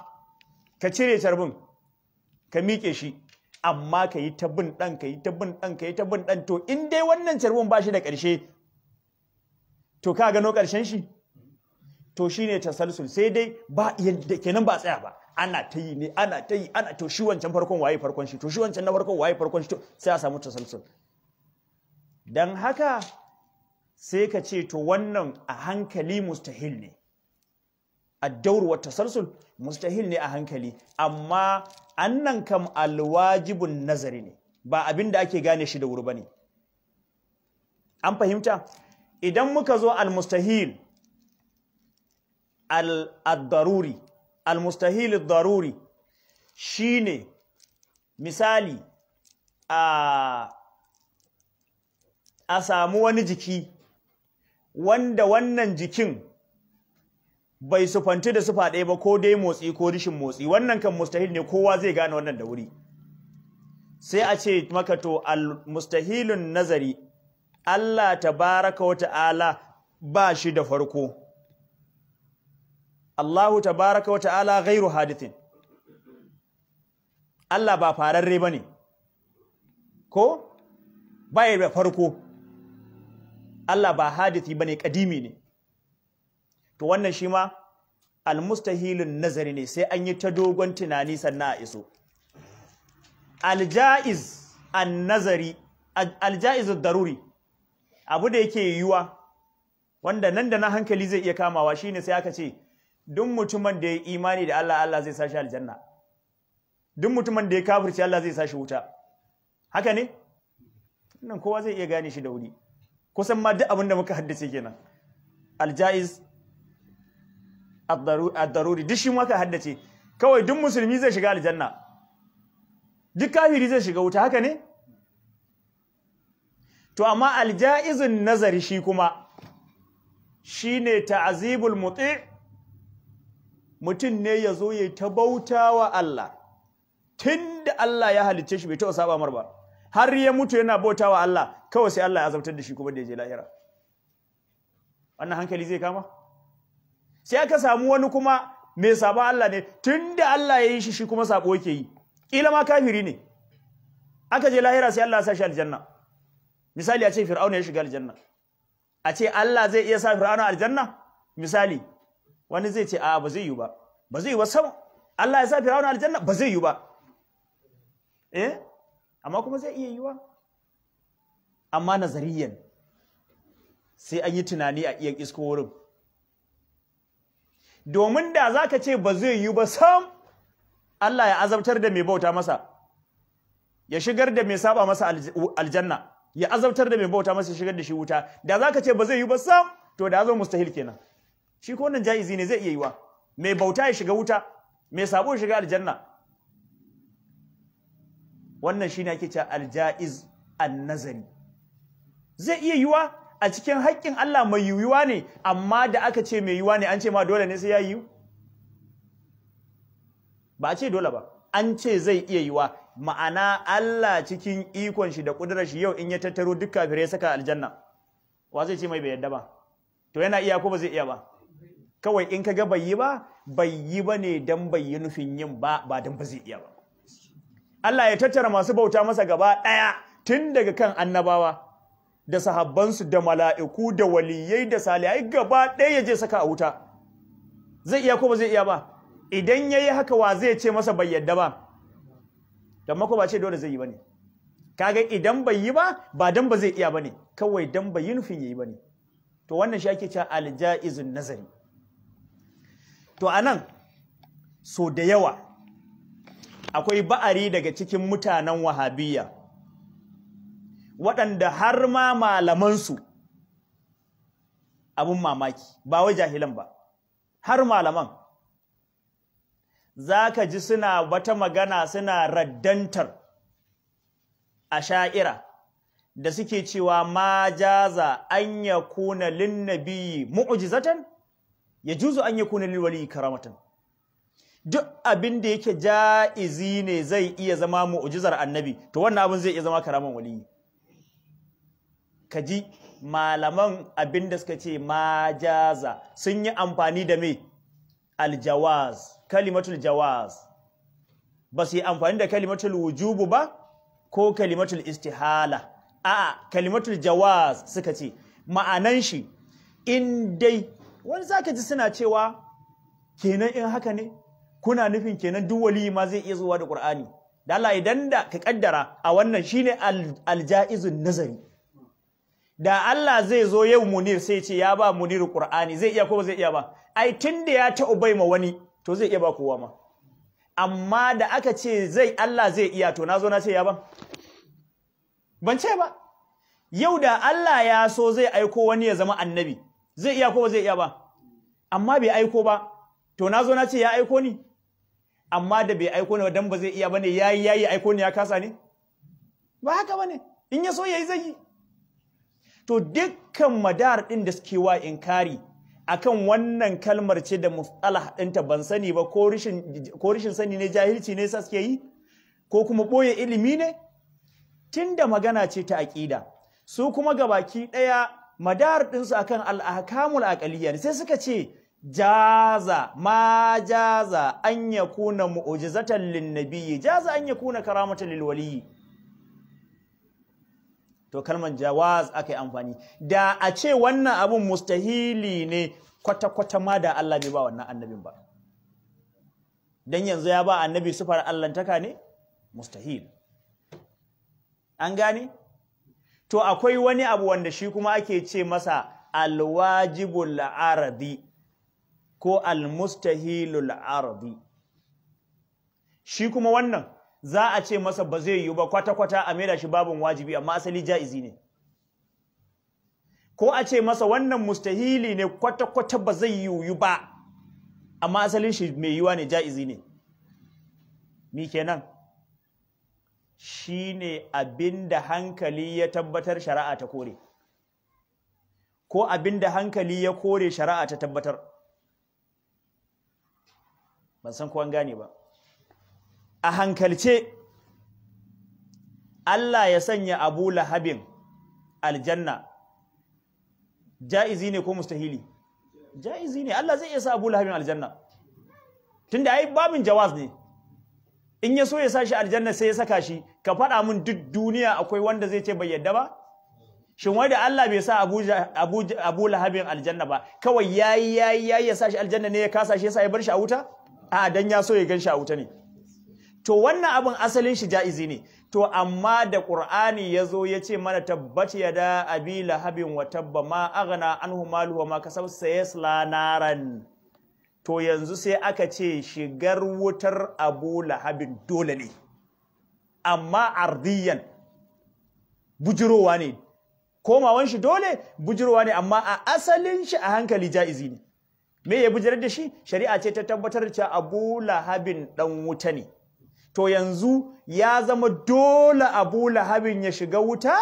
ka cire charbin ka miƙe shi, amma ka yi ta bin ɗan, ka yi ta bin ɗan, ka yi ta bin ɗan. To in dai wannan charbin ba shi da ƙarshe, to ka gano ƙarshen shi, to shine tasalsul. Sai dai ba yadda kenan ba tsaya ba, ana ta yi ne ana ta yi ana to shi wancan farkon waye farkon shi to shi wancan na farkon waye farkon shi to sai a samu tasalsul dan haka sai ka ce to wannan a hankali mustahil ne ad-dawr wa tasalsul mustahil ne a hankali amma annan kam alwajibun nazari ne ba abinda ake gane shi da wuri bane an fahimta idan muka zo al-mustahil al-daruri al-mustahil ad-daruri shine misali a samu wani jiki wanda wannan jikin bai sufanti da sufa ɗaya ba ko dai motsi ko rishin motsi wannan kan mustahil ne kowa zai gane wannan da wuri sai a ce maka to al-mustahilun nazari Allah tabaraka wa ta'ala ba shi da farko Allahu tabaraka wa ta'ala ghairu hadithin Allah ba fararre bane ko bai da farko Allah ba hadithi bane kadimi ne to wannan shi ma almustahilun nazari ne sai an yi ta dogon tunani sannan a iso aljaiz an-nazari aljaiz ad-daruri abu da yake yiwuwa wanda nan da na hankali zai iya kamawa shine sai aka ce duk mutumin da ya imani da Allah Allah zai sashi aljanna duk mutumin da ya kafirci Allah zai sashi wuta haka ne nan kowa zai iya gane shi da wuri kusan ma duk abin da muka haddace kenan aljaiz ad-daruri duk shi muka haddace kawai duk musulmi zai shiga aljanna duk kafiri zai shiga wuta haka ne to amma aljaizun nazari shi kuma shine ta'zibul muti mutum ne yazo yayi ta bautawa Allah tunda Allah ya halicce shi bai taɓa saba mar ba har ya mutu yana bautawa Allah kawai sai Allah ya azabtar da shi kuma da ya je lahira wannan hankali zai kama sai aka samu wani kuma mai saba Allah ne tunda Allah ya yi shi kuma sabo yake yi kila ma kafiri ne aka je lahira sai Allah ya sa shi aljanna misali a ce fir'auna ya shiga aljanna a ce Allah zai iya sa fir'auna aljanna misali wani zai ce a ba zai yi ba ba zai yi ba sam Allah ya sa fir'auna aljanna ba zai yi ba amma kuma zai iya yiwa amma nazariyan sai an yi tunani a iya isko wurin domin da zaka ce ba zai yi ba sam Allah ya azabtar da mai bauta masa ya shigar da mai saba masa aljanna ya azabtar da mai bauta masa shigar da shi wuta da zaka ce ba zai yi ba sam to da zo mustahil kenan shi ko wannan jaizi ne zai iya yiwa mai bauta ya shiga wuta mai sabo ya shiga aljanna wannan shine ake cewa aljaiz an-nazari zai iya yiwa a cikin haƙƙin Allah mai yiwuwa ne amma da aka ce mai yiwuwa ne an ce ma dole ne sai ya yiwu ba a ce dole ba an ce zai iya yiwa ma'ana Allah cikin ikon shi da kudurar shi yau in ya tattaro duk kafirai saka aljanna wa zai ce mai bai yadda ba to yana iya ko ba zai iya ba kawai in kaga bai yi ba ne dan bai yi nufin yin ba dan ba zai iya ba Allah ya tattara masu bauta masa gaba daya tun daga kan annabawa da sahabbansu da mala'iku da waliyai da salihai gaba daya ya je saka a wuta zai iya ko ba zai iya ba idan yayi haka wa zai ce masa bai yadda ba dan mako ba ce dole zai yi bane kaga idan bai yi ba dan ba zai iya bane kawai dan bai yi nufin yayi bane to wannan shi ake cewa aljaizun nazari to anan so da yawa akwai ba'ari daga cikin mutanen wahabiyya waɗanda har ma malamansu abun mamaki ba wai jahilan ba har malaman zaka ji suna wata magana suna raddantar asha'ira da suke cewa ma jaza an yakuna lin nabiyyi mu'jizatan yajuzu an yakuna lil wali karamatan duk abin da yake ja'izi ne zai iya zama mu'jizar annabi to wannan abin zai iya zama karaman wali kaji malaman abin da suka ce ma jaza sun yi amfani da me aljawaz kalimatul jawaz ba su yi amfani da kalimatul wujubu ba ko kalimatul istihala a'a kalimatul jawaz suka ce ma'anan shi in dai wani zaka ji suna cewa kenan in haka ne kuna nufin kenan duk wali ma zai iya zuwa da Qur'ani da Allah idan da ka kaddara a wannan shine aljaizun nazari da Allah zai zo yau Munir sai ce ya ba Munir Qur'ani zai iya ko ba zai iya ba ai tunda ya ta ubai ma wani to zai iya ba kowa ma amma da aka ce Allah zai iya to nazo na ce ya ban ce ba yau da Allah ya so zai aiko wani ya zama annabi zai iya ko ba zai iya ba amma bai aiko ba to nazo na ce ya aiko ni amma da bai aiko ni dan ba zai iya bane yayi aiko ni ya kasa ne ba haka bane in ya so yayi zai yi to dukkan madar din da suke wa inkari akan wannan kalmar ce da mustalah ɗinta ban sani ba ko rishin sani ne jahilci ne sa suke yi ko kuma boye ilimi ne tunda magana ce ta aqida su kuma gabaki daya madar ɗinsu akan al-ahkamul aqliyya sai suka ce jaza ma jaza an yakuna mu'jizatan lin-nabiyyi jaza an yakuna karamatan lil-waliyyi to kalman jawaz akai amfani da a ce wannan abun mustahili ne kwata-kwata ma da Allah bai ba wannan annabin ba dan yanzu ya ba annabi sifar allantaka ne mustahil an gane to akwai wani abu wanda shi kuma ake ce masa alwajibul aradi ko almustahilul aradi shi kuma wannan za a ce masa ba zai yi ba kwata-kwata a maida shi babin wajibi amma asali ja'izi ne ko a ce masa wannan mustahili ne kwata-kwata ba zai yi ba amma asalin shi mai yiwa ne ja'izi ne mi kenan shine abinda hankali ya tabbatar shari'a ta kore ko abinda hankali ya kore shari'a ta tabbatar ban san ko an gane ba a hankalce Allah ya sanya Abu Lahabin aljanna jaizi ne ko mustahili jaizi ne Allah zai iya sa Abu Lahabin aljanna tunda ai babin jawaz ne in ya so ya sa shi aljanna sai ya saka shi ka faɗa min duk duniya akwai wanda zai ce bai yadda ba shin wai da Allah bai sa Abu Lahabin aljanna ba kawai yayi ya sa shi aljanna ne ya kasa shi yasa ya bar shi a wuta a dan ya so ya gan shi a wuta ne to wannan abin asalin shi jaizi ne to amma da Qur'ani yazo yace mana tabbati yada abi lahabin wa tabba ma aghna anhu maluhu ma kasab sayasla naran to yanzu sai aka ce shigar wutar Abu Lahabin dole ne amma ardiyan bujurowa ne komawan shi dole bujurowa ne amma a asalin shi a hankali jaizi ne me ya bujirar da shi shari'a ce ta tabbatar da Abu Lahabin dan wuta ne to yanzu ya zama dole Abu Lahabin ya shiga wuta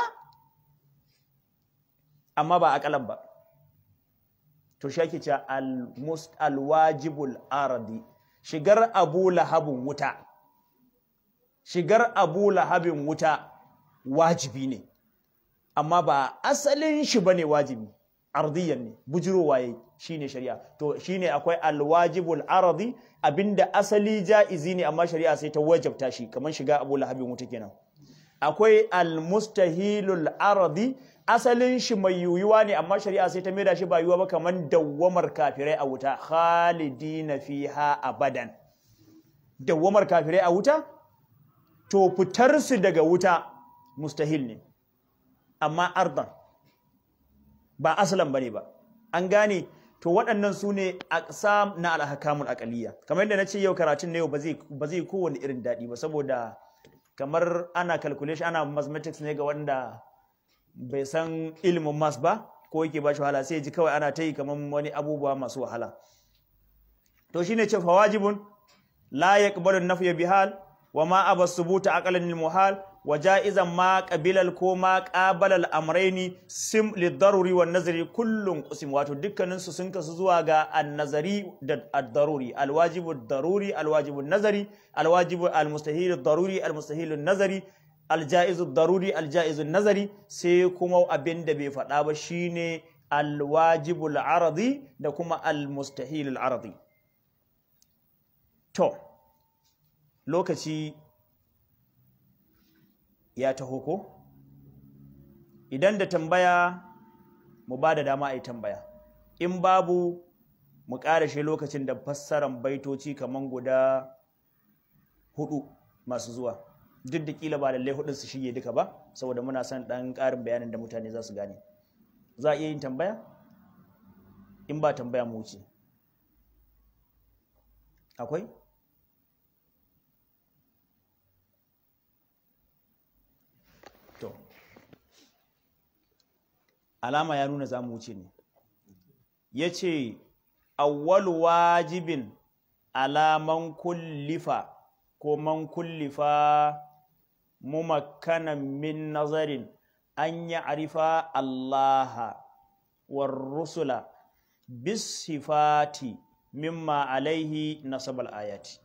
amma ba akalan ba to shi ake cewa alwajibul aradi shigar Abu Lahabin wuta shigar Abu Lahabin wuta wajibi ne amma ba asalin shi bane wajibi ardiyan ne bujirowa yayi shine shari'a to shine akwai alwajibul aradi abinda asali jaizi ne amma shari'a sai ta wajabta shi kaman shiga Abu Lahabin wuta kenan akwai almustahilul aradi asalin shi mai yuyuwa ne amma shari'a sai ta maida shi ba yuwa ba kaman dawwamar kafirai a wuta khalidina fiha abadan dawwamar kafirai a wuta to fitar su daga wuta mustahil ne amma ardan ba asalan bane ba an gane to waɗannan su ne aqsam na al-ahkamul aqliyya kamar yadda nace yau karatun na yau ba zai kowane irin daɗi ba saboda kamar ana calculation ana mathematics ne ga wanda bai san ilimin maths ba ko yake ba shi wahala sai ji kawai ana ta yi kamar wani abubuwa masu wahala to shine ce fa wajibun la yaqbalu an-nafya bihal wa ma aba subuta aqlan al-muhal wa ja'izan ma qabilal ko ma qabalal amrayni sim lidaruri wan nazari kullun qusim wato dukkanin su sun kasu zuwa ga an-nazari da ad-daruri al-wajibu ad-daruri al-wajibu an-nazari al-wajibu al-mustahil ad-daruri al-mustahil an-nazari al-jaizu ad-daruri al-jaizu an-nazari sai kuma abinda bai faɗa ba shine al-wajibu al-aradi da kuma al-mustahil al-aradi to lokaci ya taho ko idan da tambaya mu ba da dama a yi tambaya in babu mu ƙarashe lokacin da fassaran baitoci kaman guda 4 masu zuwa duk da kila ba lallai 4 su shige duka ba saboda muna son ɗan ƙarin bayanin da mutane za su gane. Za a iya yin tambaya? In ba tambaya mu wuce. Akwai? To. Alama ya nuna za mu wuce ne. Ya ce, awwalu wajibin alaman kullifa ko man kullifa mumakkanan min nazarin an ya'rifa Allah war rusula bis sifati mimma alaihi nasabal ayati.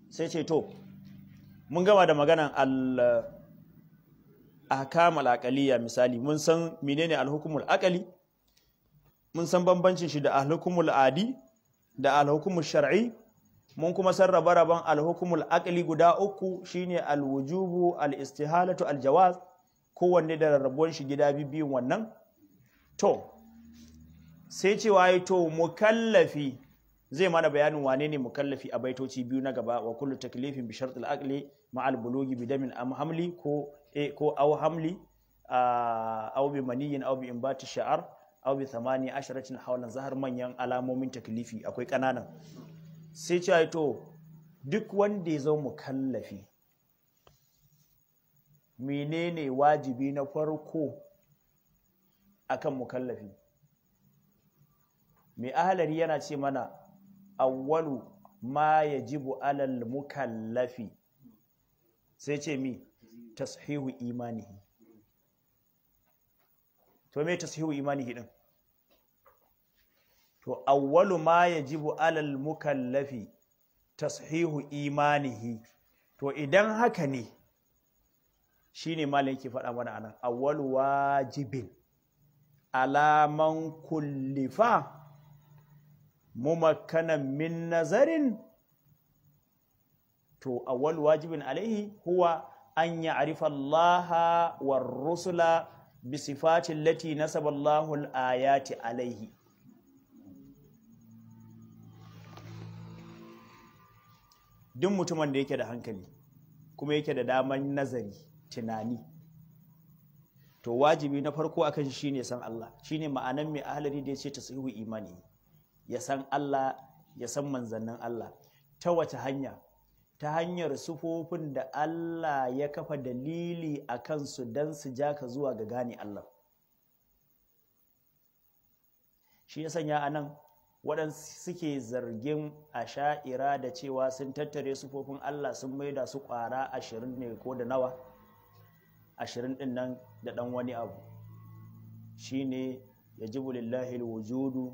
Sai ce to mun gama da maganan ahkam al-aqaliyya misali mun san menene al-hukmul aqali, mun san bambancin shi da al-hukmul adi da al-hukmul shar'i, mun kuma san rabe-raben al-hukmul aqli guda 3 shine al-wujubu, al-istihalatu, al-jawaz, kowanne da rarrabuwan shi gida biyun wannan. To sai cewa ai to mukallafi zai mana bayanin wane ne mukallafi a baitoci biyu na gaba, wa kullu taklifin bi shartil aqli ma'al bulugi bi damin am hamli ko aw hamli aw bi maniyin aw bi imbati sha'ar aw bi 18 hawlan zahar, manyan alamomin taklifi akwai kananan. Sai ce to duk wanda ya zo mukallafi menene wajibi na farko akan mukallafi? Mai ahalari yana ce mana awwalu ma yajibu alal mukallafi, sai ce mi tashihu imanihi. To me tashihu imanihi din? To awwalu ma yajibu alal mukallafi tashihu imanihi. To idan haka ne shine malam yake faɗa mana anan, awwalu wajibin alaman kullifa mumakkanan min nazarin. To awwal wajibin alaihi huwa an ya'rifa Allah war rusula bi sifati allati nasaba Allahu al-ayati alaihi. Duk mutumin da yake da hankali kuma yake da daman nazari, tunani, to wajibi na farko akan shi shine san Allah. Shine ma'anan mai ahlari da yace tasihu imani, ya san Allah, ya san manzannin Allah. Ta wace hanya? Ta hanyar sufofin da Allah ya kafa dalili a kansu don su ja ka zuwa ga gane Allah. Shi ya sanya a nan waɗansu suke zargin asha'ira da cewa sun tattare sufofin Allah sun maida su ƙwara 20 ne ko da nawa? 20 ɗin nan da ɗan wani abu. Shi ne yajibu lillahi alwujudu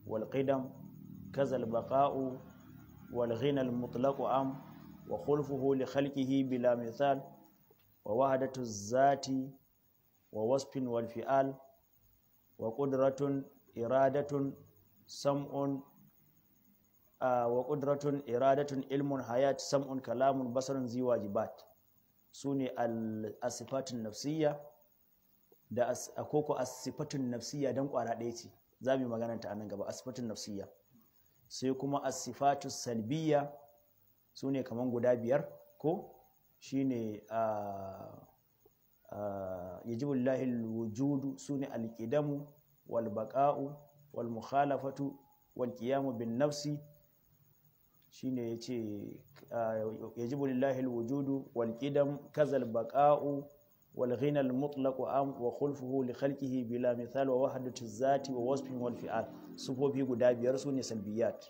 wal qidam kazal baqa'u wal ghina al mutlaqu am wa khulfuhu li khalqihi bila mithal wa wahdatu zati wa wasfin wal fi'al wa qudratun iradatun sam'un wa qudratun iradatun ilmun hayat sam'un kalamun basarun zi wajibat. Sune al-sifatun nafsiyya da akoko as-sifatun nafsiyya dan kwara ɗaya ce, za mu yi magana ta anan gaba. As-sifatun nafsiyya, sai kuma as-sifatus salbiyya, sune kaman guda 5 ko shine yajibu lillahi al-wujudu, sune al-qidamu wal baqa'u wal mukhalafatu wal qiyamu bin nafsi. Shine yace yajibu lillahi alwujudu wal qidam kazal baqa'u wal ghina al mutlaq am wa khulfuhu li khalqihi bila mithal wa wahdatu zati wa wasfin wal fi'al. Sufofi guda 5 sune salbiyat.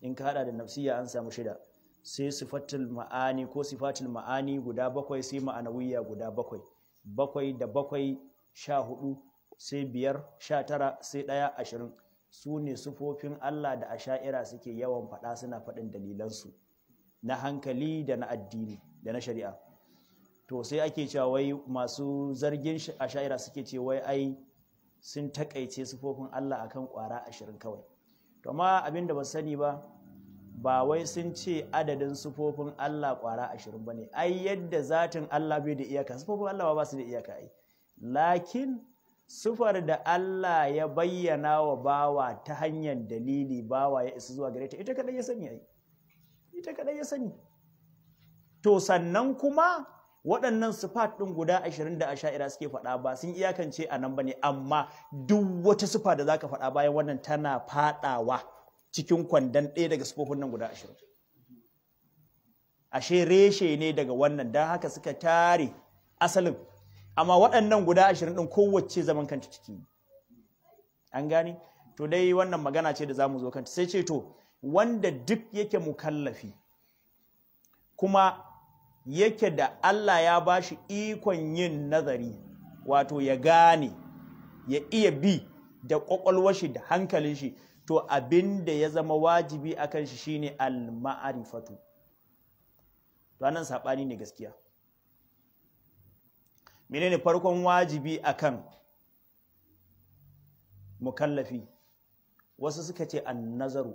In ka hada da nafsiya an samu 6. Sai sifatul ma'ani ko sifatul ma'ani guda 7, sai ma'anawiyya guda 7. 7 da 7 14, sai 5 19, sai 1 20. Su ne sufofin Allah da asha'ira suke yawan faɗa, suna faɗin dalilansu na hankali da na addini da na shari'a. To sai ake cewa wai masu zargin asha'ira suke ce wai ai sun takaice sufofin Allah akan ƙwara 20 kawai. To amma abin da ba sani ba wai sun ce adadin sufofin Allah ƙwara 20 bane. Ai yadda zatin Allah bai da iyaka, sufofin Allah ba su da iyaka ai. Lakin sifar da Allah ya bayyana wa bawa ta hanyar dalili bawa ya isa zuwa gare ta ita kadai ya sani ai ita kadai ya sani to sannan kuma waɗannan sifat ɗin guda 20 da asha'ira suke faɗa ba sun iyakance a nan bane amma duk wata sifa da zaka faɗa bayan wannan tana faɗawa cikin kwandon ɗaya daga sifofin nan guda 20 ashe reshe ne daga wannan don haka suka tare asalin amma waɗannan guda 20 ɗin kowace zaman kanta ciki an gane to dai wannan magana ce da zamu zo kanta sai ce to wanda duk yake mukallafi kuma yake da Allah ya bashi ikon yin nazari wato ya gane ya iya bi da ƙwaƙwalwar shi da hankalin shi to abin da ya zama wajibi akan shi shine al-ma'rifatu to anan sabani ne gaskiya menene farkon wajibi akan mukallafi wasu suka ce an-nazaru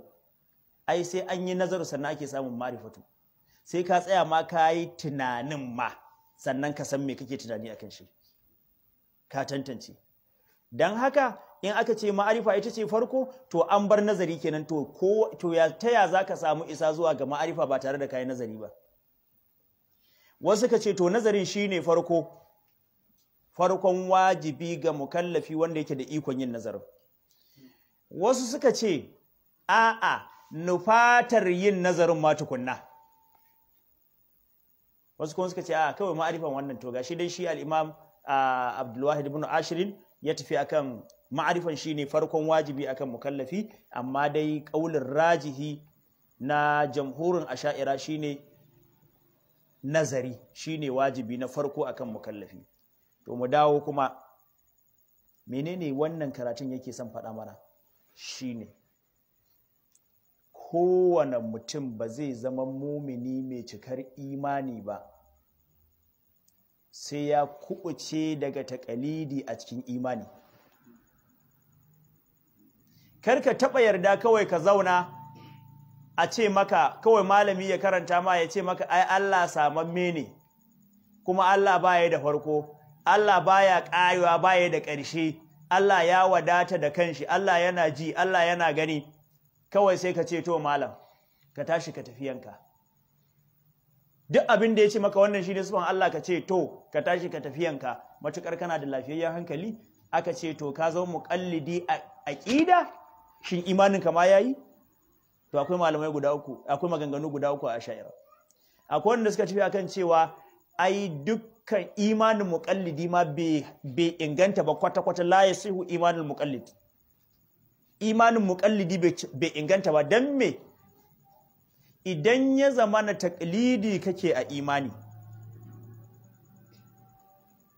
ai sai an yi nazaru sannan ake samun ma'rifatu sai ka tsaya ma ka yi tunanin ma sannan ka san me kake tunani akan shi ka tantance dan haka in aka ce ma'arifa ita ce farko to an bar nazari kenan to ya zaka samu isa zuwa ga ma'arifa ba tare da kai nazari ba wasu ka ce to nazarin shine farkon wajibi ga mukallafi wanda yake da ikon yin nazarin wasu suka ce a'a nufatar yin nazarin ma tukunna wasu kuma suka ce a kawai ma'arifan wannan to gashi dai shi al-Imam Abdul Wahid ibn Ashir ya tafi akan ma'arifan shine farkon wajibi akan mukallafi amma dai kaulin rajihi na jamhurin asha'ira shine nazari shine wajibi na farko akan mukallafi to mu dawo kuma menene wannan karatun yake son faɗa mana shine kowane mutum ba zai zama mumini mai cikar imani ba sai ya kubuce daga takalidi a cikin imani karka taɓa yarda kawai ka zauna a ce maka kawai malami ya karanta ma ya ce maka ai Allah samamme ne kuma Allah baya da farko Allah baya ƙarewa baya da ƙarshe Allah ya wadata da kanshi Allah yana ji Allah yana gani kawai sai ka ce to malam ka tashi ka tafiyanka duk abin da ya ce maka wannan shine sifan Allah ka ce to ka tashi ka tafiyanka matukar kana da lafiyayyen hankali aka ce to ka zama muqallidi a aqida shin imanin ka ma yayi to akwai malamai guda uku akwai maganganu guda uku a Ash'ari akwai wanda suka tafi akan cewa ai dukkan imanin muqallidi ma bai inganta ba kwata-kwata la yasihu imanul muqallid imanin muƙallidi bai inganta ba don me idan ya zama na taƙlidi kake a imani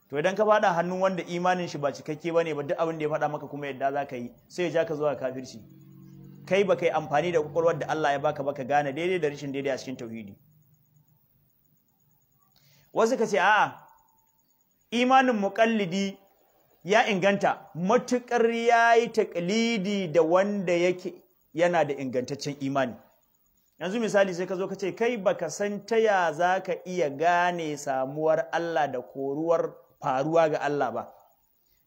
to idan ka faɗa hannun wanda imanin shi ba cikakke ba ne ba duk abin da ya faɗa maka kuma yadda za ka yi sai ya ja ka zuwa kafirci kai ba ka yi amfani da ƙwaƙwalwar da Allah ya baka gane daidai da rashin daidai a cikin tauhidi wasu ka ce a'a imanin muƙallidi ya inganta matuƙar ya yi taƙalidi da wanda yake yana da ingantaccen imani yanzu misali sai ka zo ka ce kai baka san ta ya za ka iya gane samuwar Allah da koruwar faruwa ga Allah ba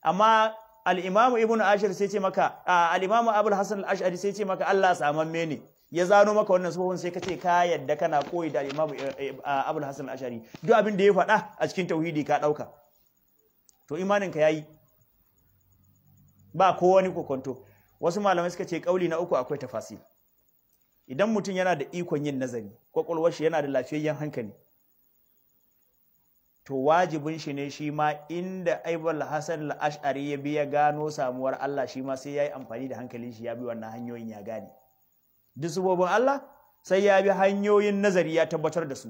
amma al-Imam Ibn Ashir sai ce maka al-Imam Abul Hasan al-Ash'ari sai ce maka Allah samamme ne ya zano maka wannan sufofin sai ka ce ka yadda kana koyi da al-Imam Abul Hasan al-Ash'ari duk abin da ya faɗa a cikin tauhidi ka ɗauka to imaninka yayi ba ko wani kokonto wasu malamai suka ce kauli na uku akwai tafasir idan mutum yana da ikon yin nazari kwakwalwar shi yana da lafiyayyen hankali to wajibin shi ne shi ma inda Abul Hasan al-Ash'ari ya bi ya gano samuwar Allah shi ma sai yayi amfani da hankalin shi ya bi wannan hanyoyin ya gane duk sabobin Allah sai ya bi hanyoyin nazari ya tabbatar da su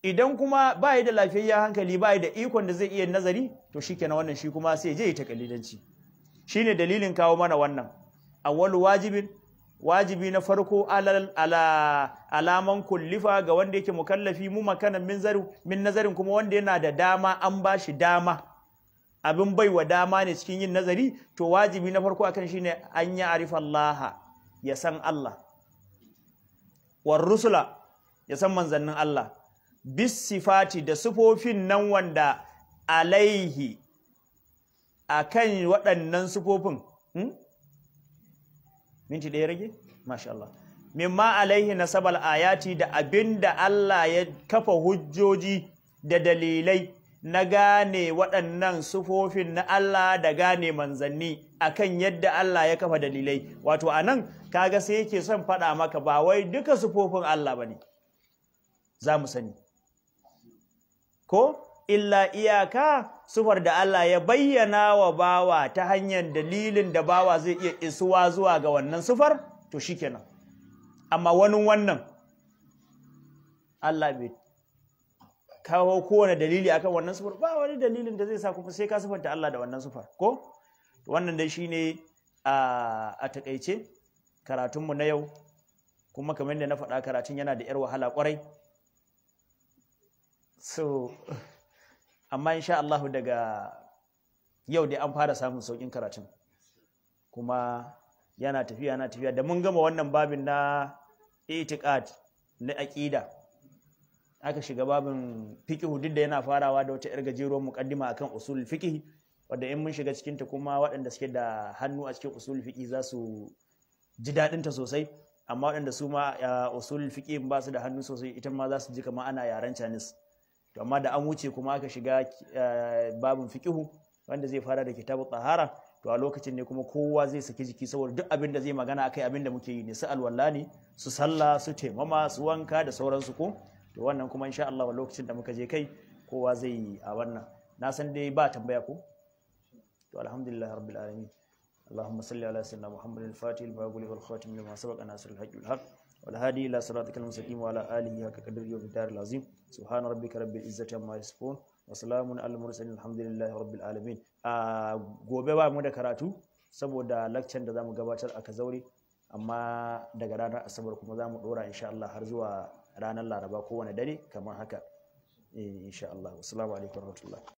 idan kuma ba da lafiyayyen hankali ba da ikon da zai iya nazari to shikenan wannan shi kuma sai je ya takalidanci shine dalilin kawo mana wannan awwalu wajibi na farko alaman kullifa ga wanda yake mukallafi mu makanan min nazarin kuma wanda yana da dama an bashi dama abin baiwa dama ne cikin yin nazari to wajibi na farko akan shine an ya arifa Allah ya san Allah war rusula ya san manzannin Allah bis sifati da sifofin nan wanda alaihi akan waɗannan sifofin minti ɗaya rage masha Allah mimma alaihi nasabal ayati da abinda Allah ya kafa hujjoji da dalilai na gane waɗannan sufofin na Allah da gane manzanni akan yadda Allah ya kafa dalilai wato anan kaga sai yake son faɗa maka ba wai duka sufofin Allah bane za mu sani ko illa iyaka sufar da Allah ya bayyana wa bawa ta hanyar dalilin da bawa zai iya isuwa zuwa ga wannan sufar to shikenan amma wani wannan Allah bai kawo kowane dalili akan wannan sufar ba wani dalilin da zai sa kuma sai ka sufanta Allah da wannan sufar ko wannan dai shine a takeice karatunmu na yau kuma kamar yadda na faɗa karatun yana da yar wahala kwarai so amma insha Allah daga yau dai an fara samun saukin karatun kuma yana tafiya da mun gama wannan babin na itiqad na aqida aka shiga babin fiqh duk da yana farawa da wata yar gajeruwar muqaddima akan usul fiqh wanda in mun shiga cikin ta kuma waɗanda suke da hannu a cikin usul fiqh za su ji dadin ta sosai amma waɗanda su ma usul fiqh ba su da hannu sosai ita ma za su ji kamar ana yaren Chinese to amma da an wuce kuma aka shiga babin fiqh wanda zai fara da kitabut tahara to a lokacin ne kuma kowa zai saki jiki saboda duk abin da zai magana akai abin da muke yi ne su alwala ne su sallah su taimama su wanka da sauransu ko to wannan kuma insha Allah lokacin da muka je kai kowa zai yi a wannan na san dai ba tambaya ko to alhamdulillah rabbil alamin اللهم صل على سيدنا محمد الفاتح الباقي والخاتم لما سبق ناصر الحق بالحق والهادي الى صراطك المستقيم وعلى اله حق قدره ومقداره العظيم سبحان ربك رب العزه عما يصفون وسلام على المرسلين الحمد لله رب العالمين gobe ba mu da karatu saboda lecture da zamu gabatar a Kazauri amma daga ranar asabar kuma zamu dora insha Allah har zuwa ranar Laraba kowane dare kamar haka insha Allah assalamu alaikum warahmatullahi